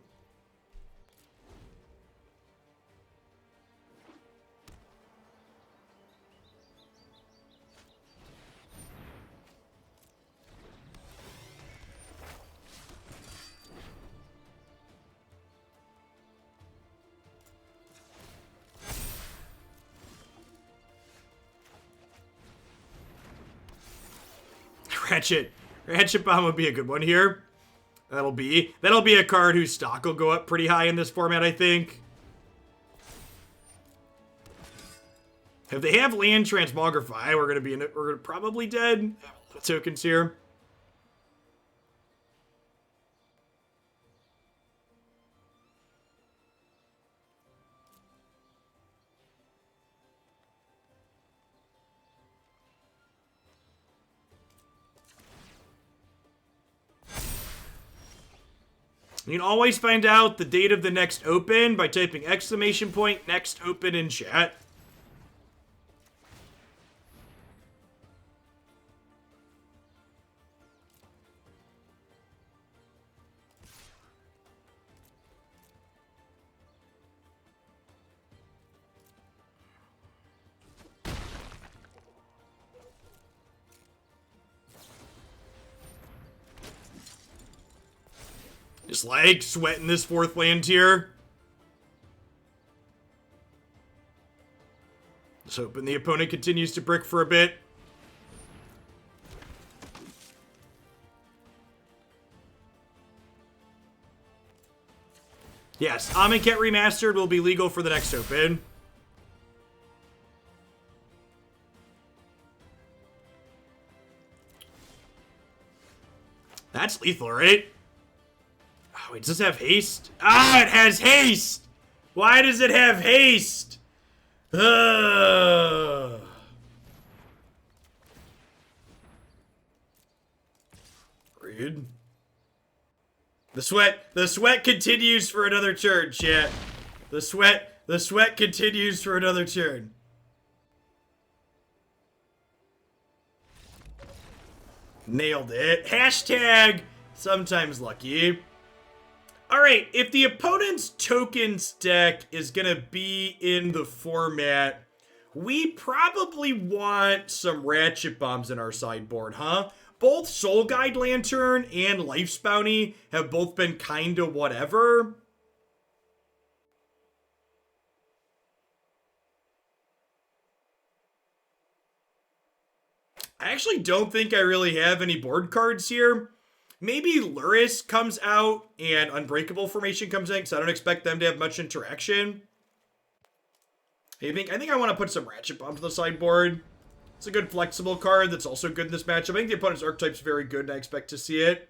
Ratchet Bomb would be a good one here. That'll be a card whose stock will go up pretty high in this format, I think. If they have land Transmogrify, we're probably dead. Tokens here. You can always find out the date of the next open by typing !next open in chat. Just like sweating this 4th land here. Just hoping the opponent continues to brick for a bit. Yes, Amonkhet Remastered will be legal for the next open. That's lethal, right? Oh, wait, does this have haste? Ah, it has haste! Why does it have haste? Ugh. Rude. The sweat continues for another turn, chat. The sweat continues for another turn. Nailed it. Hashtag sometimes lucky. Alright, if the opponent's tokens deck is gonna be in the format, we probably want some Ratchet Bombs in our sideboard, huh? Both Soul Guide Lantern and Life's Bounty have both been kinda whatever. I actually don't think I really have any board cards here. Maybe Lurrus comes out and Unbreakable Formation comes in, because I don't expect them to have much interaction. I think I want to put some Ratchet Bomb to the sideboard. It's a good flexible card that's also good in this matchup. I think the opponent's archetype's very good, and I expect to see it.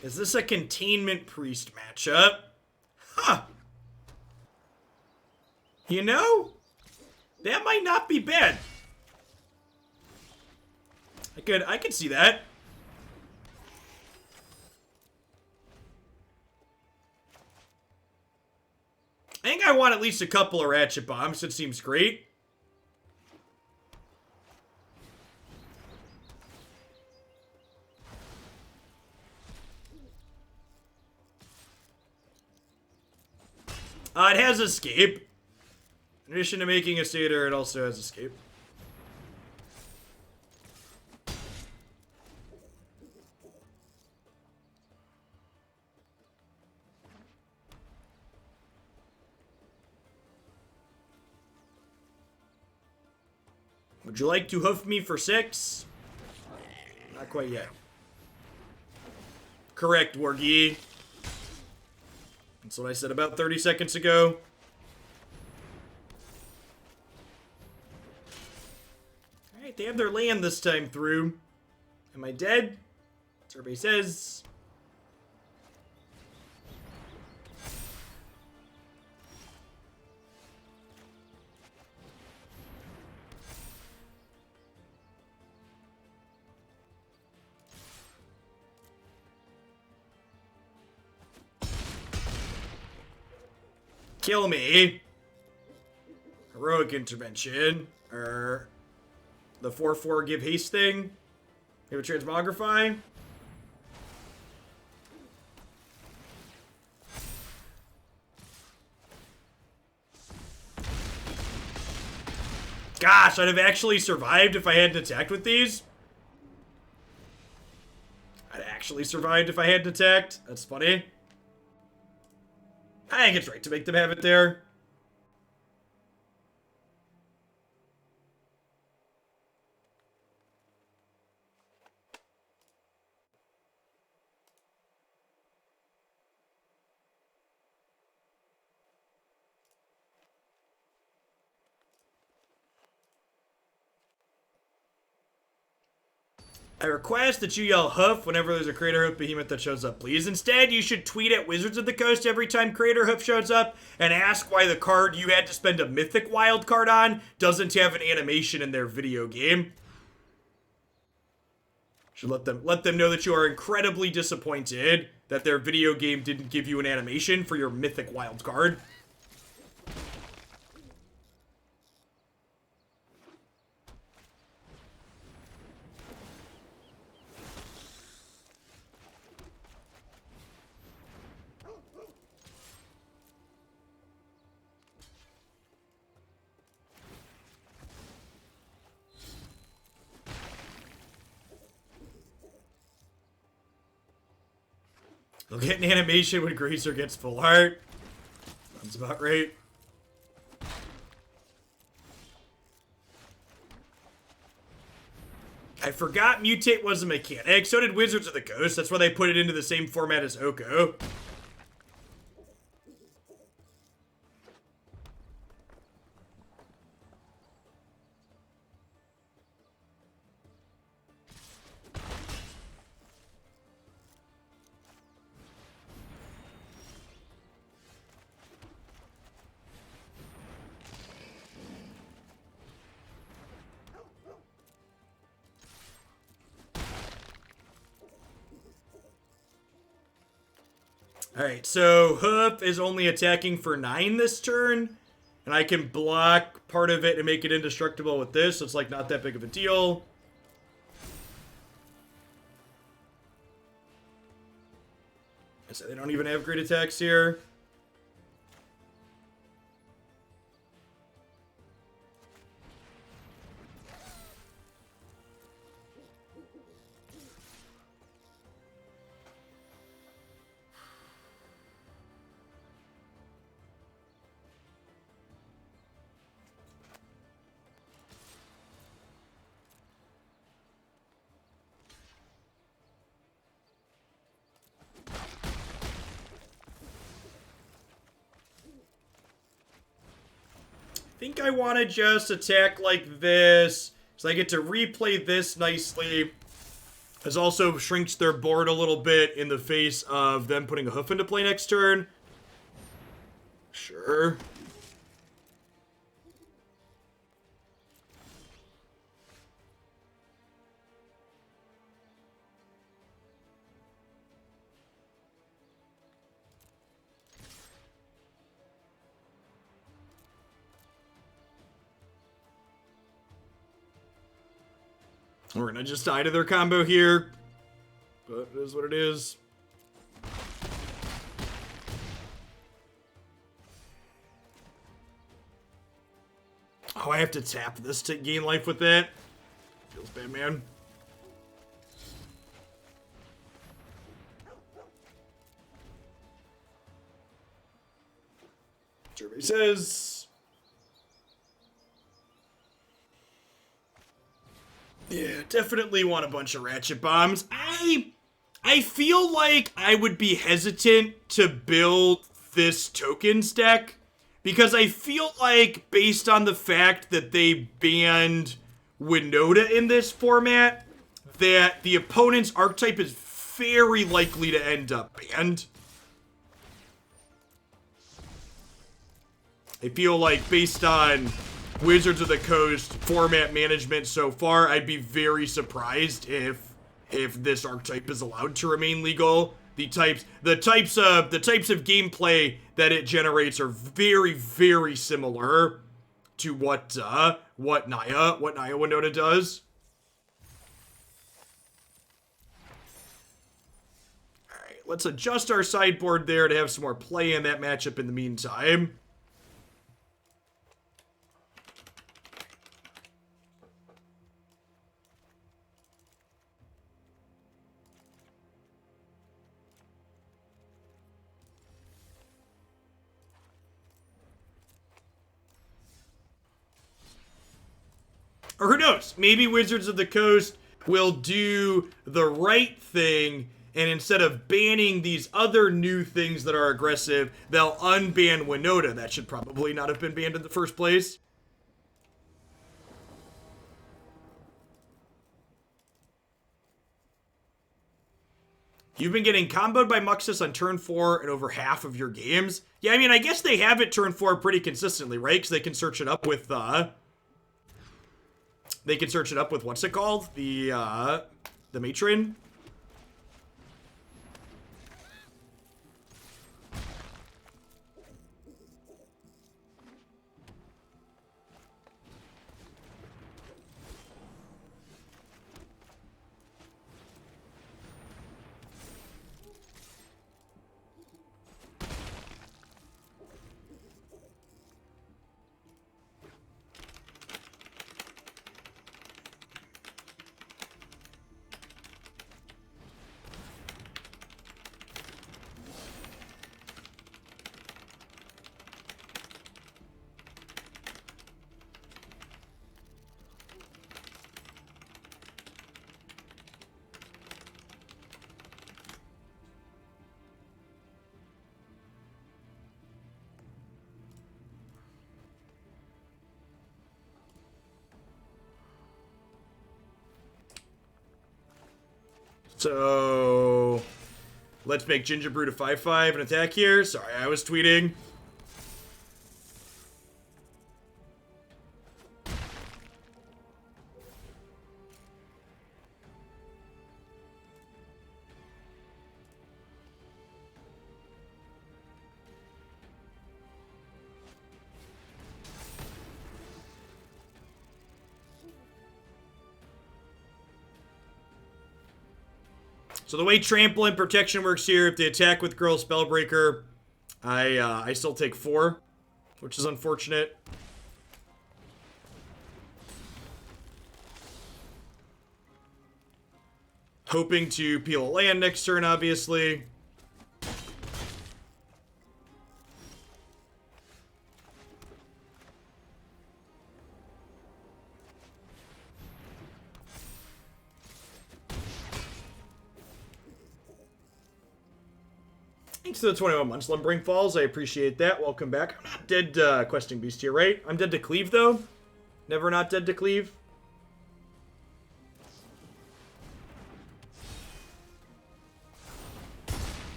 Is this a Containment Priest matchup? Huh. You know, that might not be bad. I could see that. I think I want at least a couple of Ratchet Bombs. It seems great. It has escape. In addition to making a satyr, it also has escape. Would you like to hoof me for 6? Not quite yet. Correct, Wargi. That's what I said about 30 seconds ago. Alright, they have their land this time through. Am I dead? Survey says. Kill me. Heroic intervention. The 4/4 give haste thing. Give a transmogrify. Gosh, I'd have actually survived if I hadn't attacked with these. I'd actually survived if I hadn't attacked. That's funny. I think it's right to make them have it there. I request that you yell hoof whenever there's a Crater Hoof behemoth that shows up, please. Instead, you should tweet at Wizards of the Coast every time Crater Hoof shows up and ask why the card you had to spend a Mythic wild card on doesn't have an animation in their video game. Should let them know that you are incredibly disappointed that their video game didn't give you an animation for your Mythic wild card. They'll get an animation when Grazer gets full art. Sounds about right. I forgot Mutate was a mechanic. So did Wizards of the Coast. That's why they put it into the same format as Oko. Alright, so Hoof is only attacking for 9 this turn. And I can block part of it and make it indestructible with this, so it's like not that big of a deal. So they don't even have great attacks here. I think I want to just attack like this, so I get to replay this nicely. This also shrinks their board a little bit in the face of them putting a hoof into play next turn. Sure. We're gonna just die to their combo here. But it is what it is. Oh, I have to tap this to gain life with that. Feels bad, man. Survey says... Yeah, definitely want a bunch of Ratchet Bombs. I feel like I would be hesitant to build this tokens deck because I feel like based on the fact that they banned Winota in this format, that the opponent's archetype is very likely to end up banned. I feel like based on Wizards of the Coast format management so far, I'd be very surprised if this archetype is allowed to remain legal. The types of gameplay that it generates are very, very similar to what Naya Winota does. Alright, let's adjust our sideboard there to have some more play in that matchup in the meantime. Or who knows? Maybe Wizards of the Coast will do the right thing, and instead of banning these other new things that are aggressive, they'll unban Winota. That should probably not have been banned in the first place. You've been getting comboed by Muxus on turn 4 in over half of your games. Yeah, I mean, I guess they have it turn 4 pretty consistently, right? Because they can search it up with, what's it called? The Matron? So let's make Gingerbrute a 5/5 and attack here. Sorry, I was tweeting. So the way Trample and Protection works here, if they attack with Girl Spellbreaker, I still take 4, which is unfortunate. Hoping to peel a land next turn, obviously. Thanks to the 21 months, Lumbering Falls. I appreciate that. Welcome back. I'm not dead, Questing Beast here, right? I'm dead to Cleave, though. Never not dead to Cleave.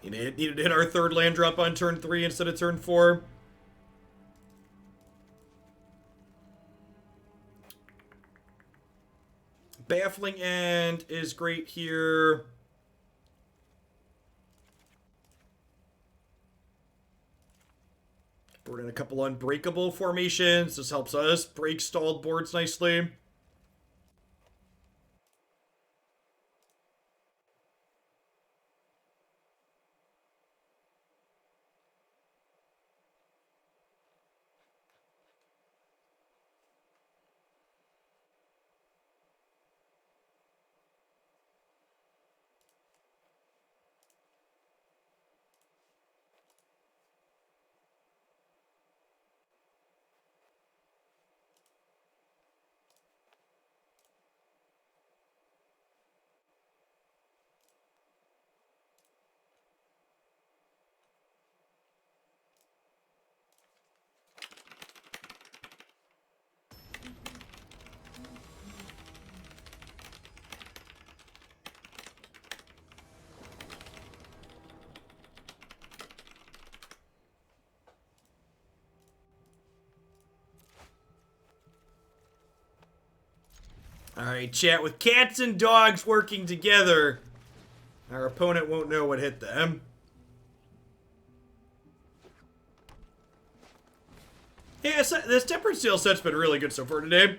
It needed to hit our 3rd land drop on turn 3 instead of turn 4. Baffling End is great here. We're in a couple Unbreakable Formations. This helps us break stalled boards nicely. Alright, chat. With cats and dogs working together, our opponent won't know what hit them. Yeah, this Tempered Steel set's been really good so far today.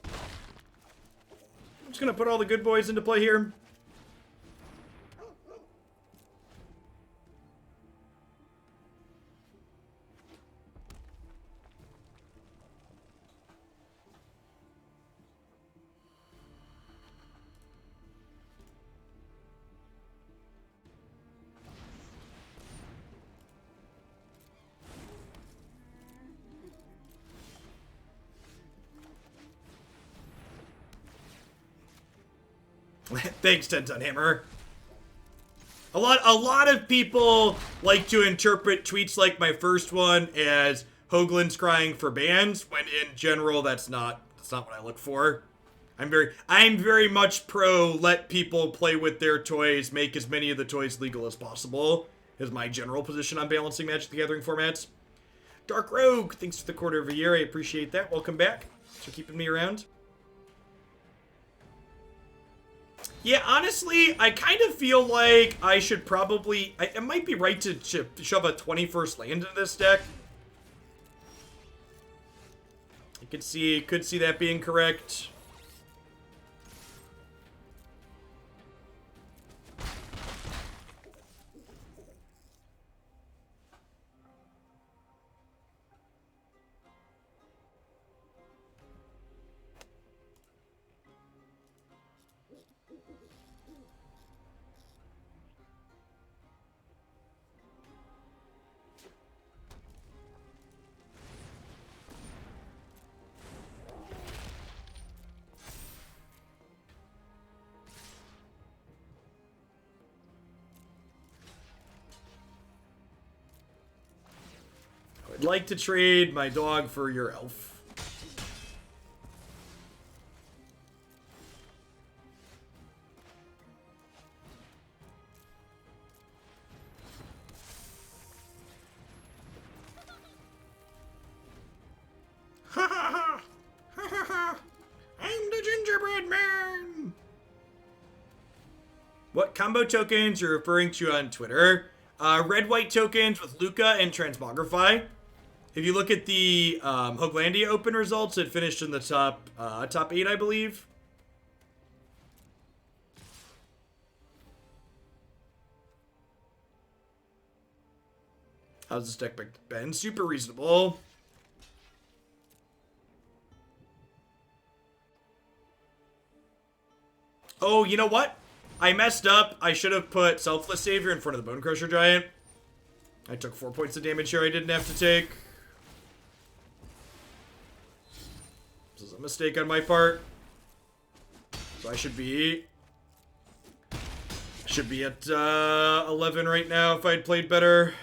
I'm just gonna put all the good boys into play here. Thanks, 10-ton hammer. A lot of people like to interpret tweets like my first one as Hoglan's crying for bans, when in general that's not what I look for. I'm very much pro let people play with their toys, make as many of the toys legal as possible, is my general position on balancing Magic the Gathering formats. Dark Rogue, thanks for the quarter of a year. I appreciate that. Welcome back. Thanks for keeping me around. Yeah, honestly, I kind of feel like I should probably... it might be right to shove a 21st land into this deck. I could see that being correct. I'd like to trade my dog for your elf. Ha ha ha! Ha ha ha! I'm the gingerbread man! What combo tokens you're referring to on Twitter? Red-white tokens with Luca and Transmogrify. If you look at the Hoglandia Open results, it finished in the top 8, I believe. How's this deck been? Super reasonable. Oh, you know what? I messed up. I should have put Selfless Savior in front of the Bone Crusher Giant. I took 4 points of damage here I didn't have to take. This is a mistake on my part. So I should be at 11 right now if I'd played better.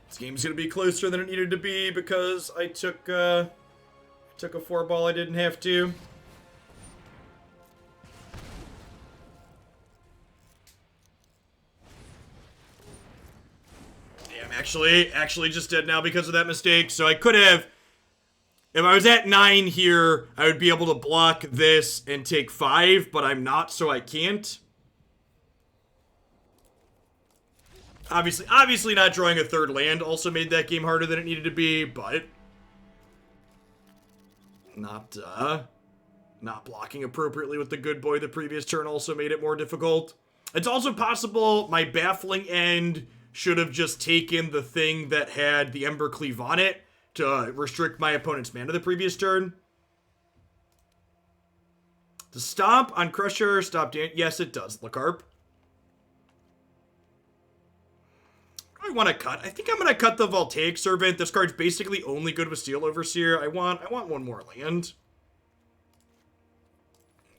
This game's gonna be closer than it needed to be because I took a 4-ball I didn't have to. Yeah, I'm actually just dead now because of that mistake. So I could have, if I was at 9 here, I would be able to block this and take 5, but I'm not, so I can't. Obviously not drawing a 3rd land also made that game harder than it needed to be, but not blocking appropriately with the good boy the previous turn also made it more difficult. It's also possible my Baffling End should have just taken the thing that had the Ember Cleave on it to restrict my opponent's mana the previous turn. The Stomp on Crusher, stop damage. Yes, it does, Lacarp. I want to cut. I think I'm going to cut the Voltaic Servant. This card's basically only good with Steel Overseer. I want one more land.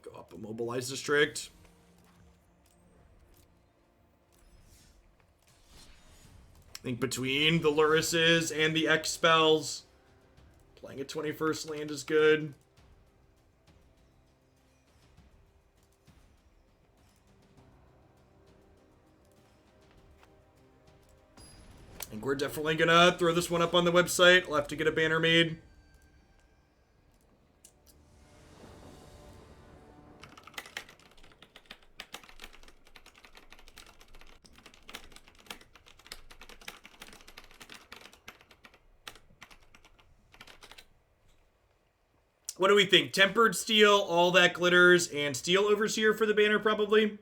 Go up a Mobilized District. I think between the Lurruses and the X spells, playing a 21st land is good. I think we're definitely gonna throw this one up on the website. I'll have to get a banner made. What do we think? Tempered Steel, all that glitters, and Steel Overseer for the banner, probably?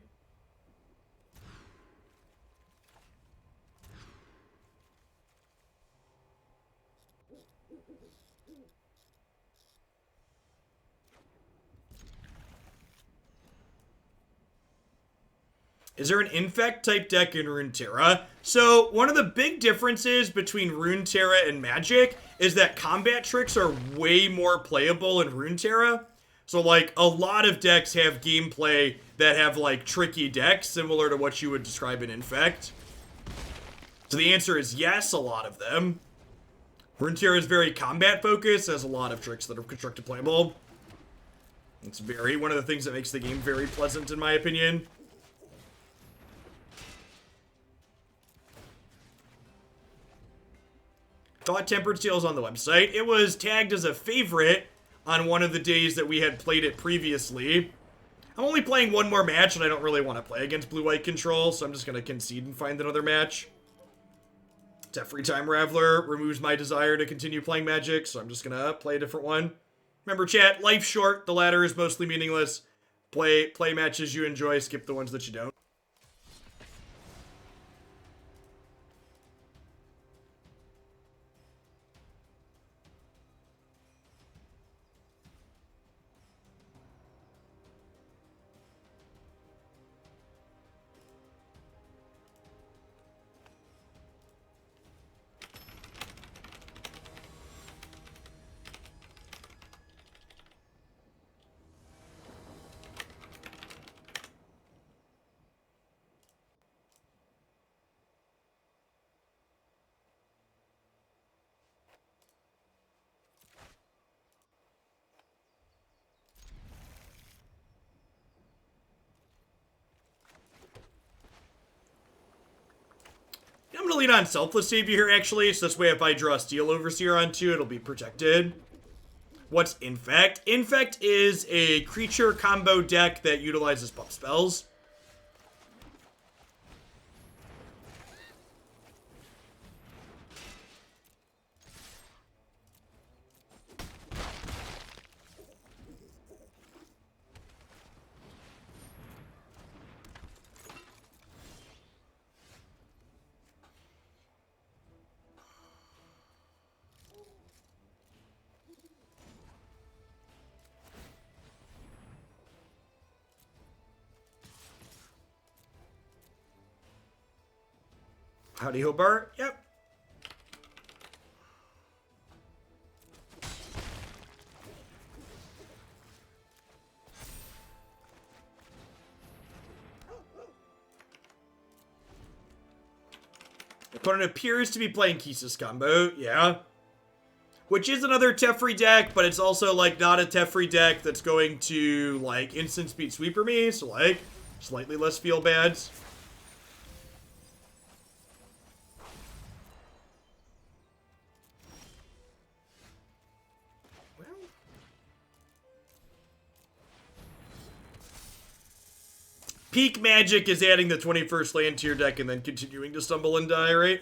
Is there an Infect type deck in Runeterra? So, one of the big differences between Runeterra and Magic is that combat tricks are way more playable in Runeterra. So, like, a lot of decks have gameplay that have, like, tricky decks, similar to what you would describe in Infect. So the answer is yes, a lot of them. Runeterra is very combat focused, has a lot of tricks that are constructed playable. It's very, one of the things that makes the game very pleasant, in my opinion. Thought Tempered Steel is on the website. It was tagged as a favorite on one of the days that we had played it previously. I'm only playing one more match, and I don't really want to play against Blue-White Control, so I'm just going to concede and find another match. Every Time Raveler removes my desire to continue playing Magic, so I'm just going to play a different one. Remember, chat, life's short. The ladder is mostly meaningless. Play matches you enjoy, skip the ones that you don't. gonna lean on Selfless Savior here, actually, so this way if I draw Steel Overseer onto it, it'll be protected. What's Infect? Infect is a creature combo deck that utilizes pump spells. Howdy Hobart, yep. Opponent appears to be playing Kisa's combo, yeah. Which is another Teferi deck, but it's also, like, not a Teferi deck that's going to, like, instant speed sweeper me, so, like, slightly less feel bads. Peak Magic is adding the 21st land to your deck and then continuing to stumble and die, right?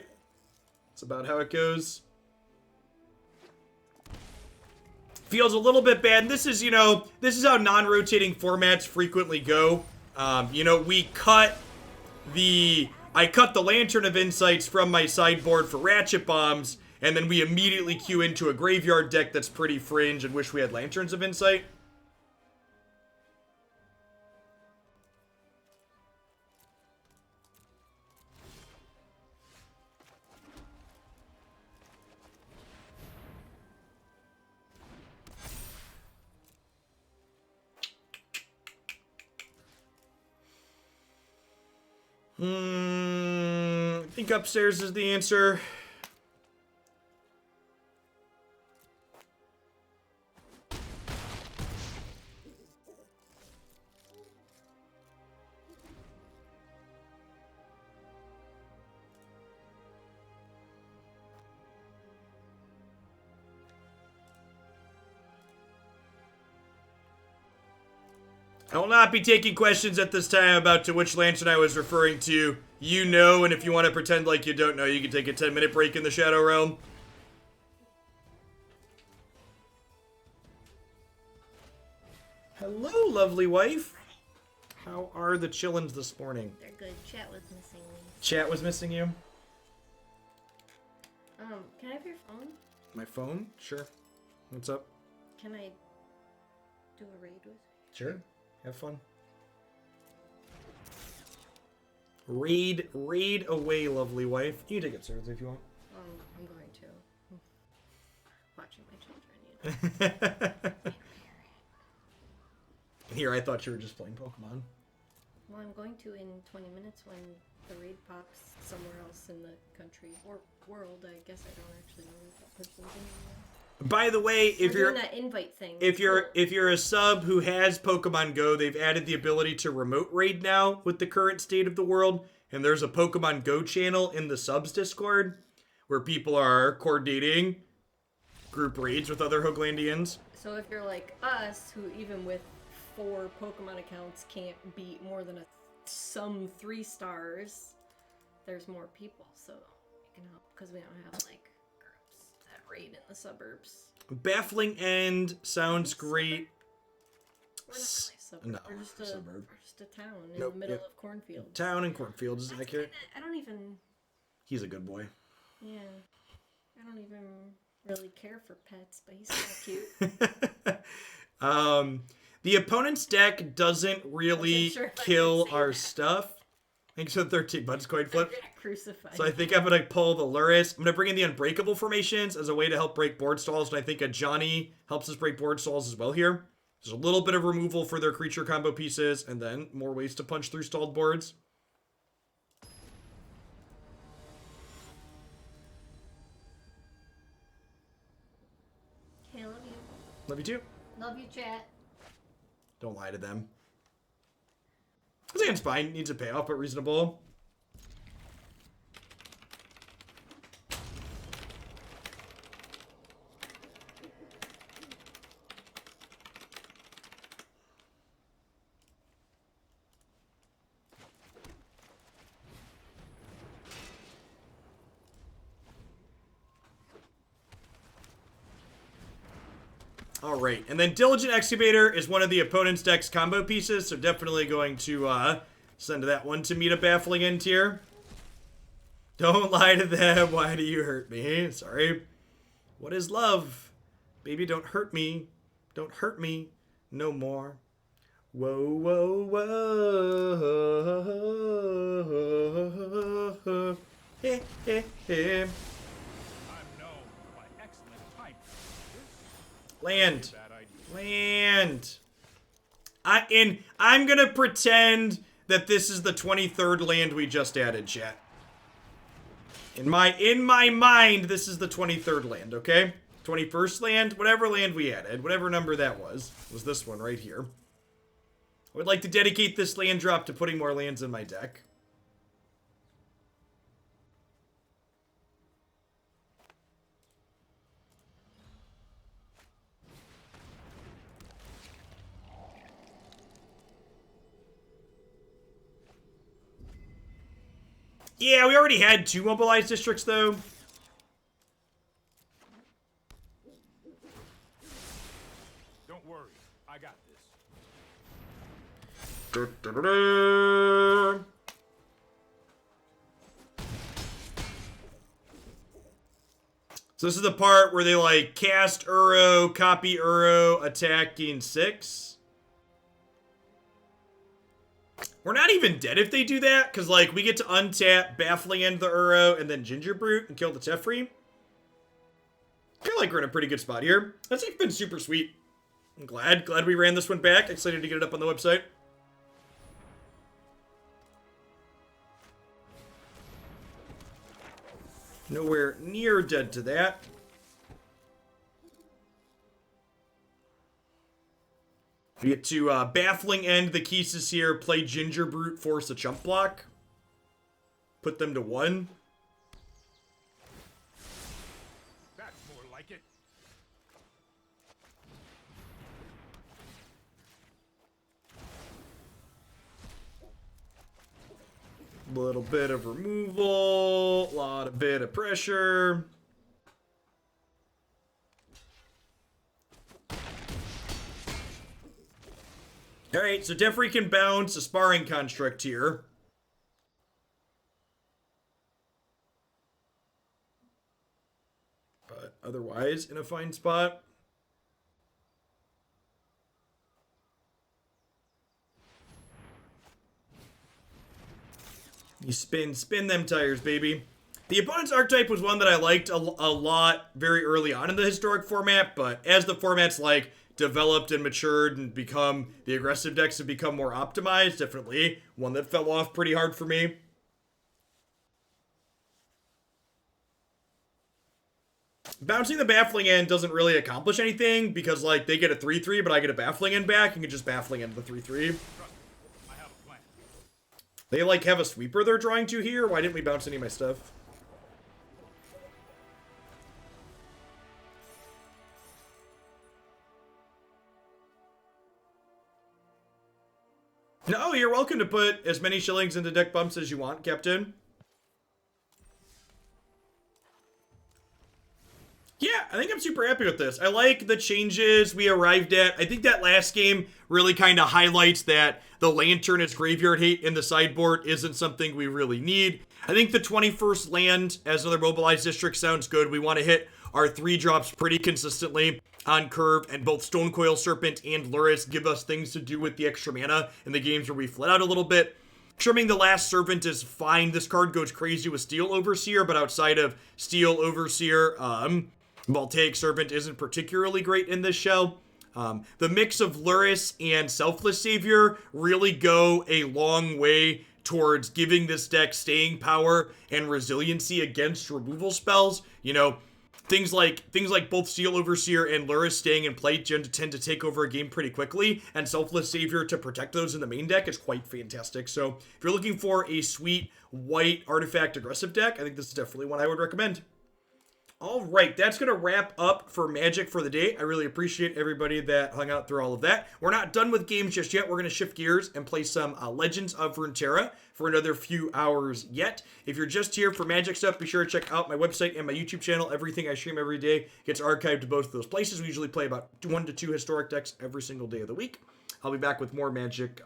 That's about how it goes. Feels a little bit bad. And this is, you know, this is how non-rotating formats frequently go. You know, I cut the Lantern of Insights from my sideboard for Ratchet Bombs, and then we immediately queue into a graveyard deck that's pretty fringe and wish we had Lanterns of Insight. I think upstairs is the answer. I will not be taking questions at this time about to which lantern I was referring to. You know, and if you want to pretend like you don't know, you can take a 10-minute break in the Shadow Realm. Hello, lovely wife. How are the chillins this morning? They're good. Chat was missing me. Chat was missing you? Can I have your phone? My phone? Sure. What's up? Can I do a raid with you? Sure. Have fun. Raid away, lovely wife. You can take it, sir, if you want. I'm going to. Watching my children, Here, I thought you were just playing Pokemon. Well, I'm going to in 20 minutes when the raid pops somewhere else in the country or world. I guess I don't actually know if that person's in there. By the way, if you're doing that invite thing, if you're a sub who has Pokemon Go, they've added the ability to remote raid now with the current state of the world, and there's a Pokemon Go channel in the subs Discord where people are coordinating group raids with other Hoglandians. So if you're like us, who even with 4 Pokemon accounts can't beat more than some 3 stars, there's more people, so you can help because we don't have like raid in the suburbs. Baffling End sounds great. We're not really a suburb. No, we're just a suburb. We're just a town in the middle of cornfields. Town and cornfields, is that accurate? I don't even... He's a good boy. Yeah. I don't even really care for pets, but he's so cute. The opponent's deck doesn't really kill our stuff. Thanks for the 13 bucks coin flip. Crucified. So I think I'm going to pull the Lurrus. I'm going to bring in the Unbreakable Formations as a way to help break board stalls, and I think Ajani helps us break board stalls as well here. There's a little bit of removal for their creature combo pieces, and then more ways to punch through stalled boards. Hey, I love you. Love you too. Love you, chat. Don't lie to them. I think it's fine. Needs a payoff, but reasonable. All right, and then Diligent Excavator is one of the opponent's deck's combo pieces, so definitely going to send that one to meet a Baffling End tier. Don't lie to them. Why do you hurt me? Sorry. What is love? Baby, don't hurt me. Don't hurt me no more. Whoa, whoa, whoa. Hey, hey, hey. Land. Land. I'm gonna pretend that this is the 23rd land we just added, chat. In my mind, this is the 23rd land, okay? 21st land, whatever land we added, whatever number that was this one right here. I would like to dedicate this land drop to putting more lands in my deck. Yeah, we already had 2 Mobilized Districts, though. Don't worry, I got this. So this is the part where they, like, cast Uro, copy Uro, attacking 6. We're not even dead if they do that, because, like, we get to untap, Baffling End the Uro, and then Gingerbrute and kill the Teferi. I feel like we're in a pretty good spot here. That's like been super sweet. I'm glad we ran this one back. Excited to get it up on the website. Nowhere near dead to that. We get to Baffling End the Keeses here, play Gingerbrute, force a chump block. Put them to 1. That's more like it. Little bit of removal, a bit of pressure. Alright, so Teferi can bounce a Sparring Construct here. But otherwise, in a fine spot. You spin them tires, baby. The opponent's archetype was one that I liked a lot very early on in the historic format, but as the format's like developed and matured and the aggressive decks have become more optimized, definitely one that fell off pretty hard for me. Bouncing the Baffling End doesn't really accomplish anything because, like, they get a 3-3, but I get a Baffling End back and can just Baffling End the 3-3. They, like, have a sweeper they're drawing to here? Why didn't we bounce any of my stuff? No, you're welcome to put as many shillings into deck bumps as you want, Captain. Yeah, I think I'm super happy with this. I like the changes we arrived at. I think that last game really kind of highlights that the Lantern as graveyard hate in the sideboard isn't something we really need. I think the 21st land as another Mobilized District sounds good. We want to hit our 3 drops pretty consistently on curve, and both Stonecoil Serpent and Lurrus give us things to do with the extra mana in the games where we flat out a little bit. Trimming the last Servant is fine. This card goes crazy with Steel Overseer, but outside of Steel Overseer, Voltaic Servant isn't particularly great in this shell. The mix of Lurrus and Selfless Savior really go a long way towards giving this deck staying power and resiliency against removal spells. You know, things like both Steel Overseer and Lurrus staying in play tend to take over a game pretty quickly, and Selfless Savior to protect those in the main deck is quite fantastic. So if you're looking for a sweet white artifact aggressive deck, I think this is definitely one I would recommend. All right, that's going to wrap up for Magic for the day. I really appreciate everybody that hung out through all of that. We're not done with games just yet. We're going to shift gears and play some Legends of Runeterra for another few hours yet. If you're just here for Magic stuff, be sure to check out my website and my YouTube channel. Everything I stream every day gets archived to both of those places. We usually play about 1 to 2 historic decks every single day of the week. I'll be back with more Magic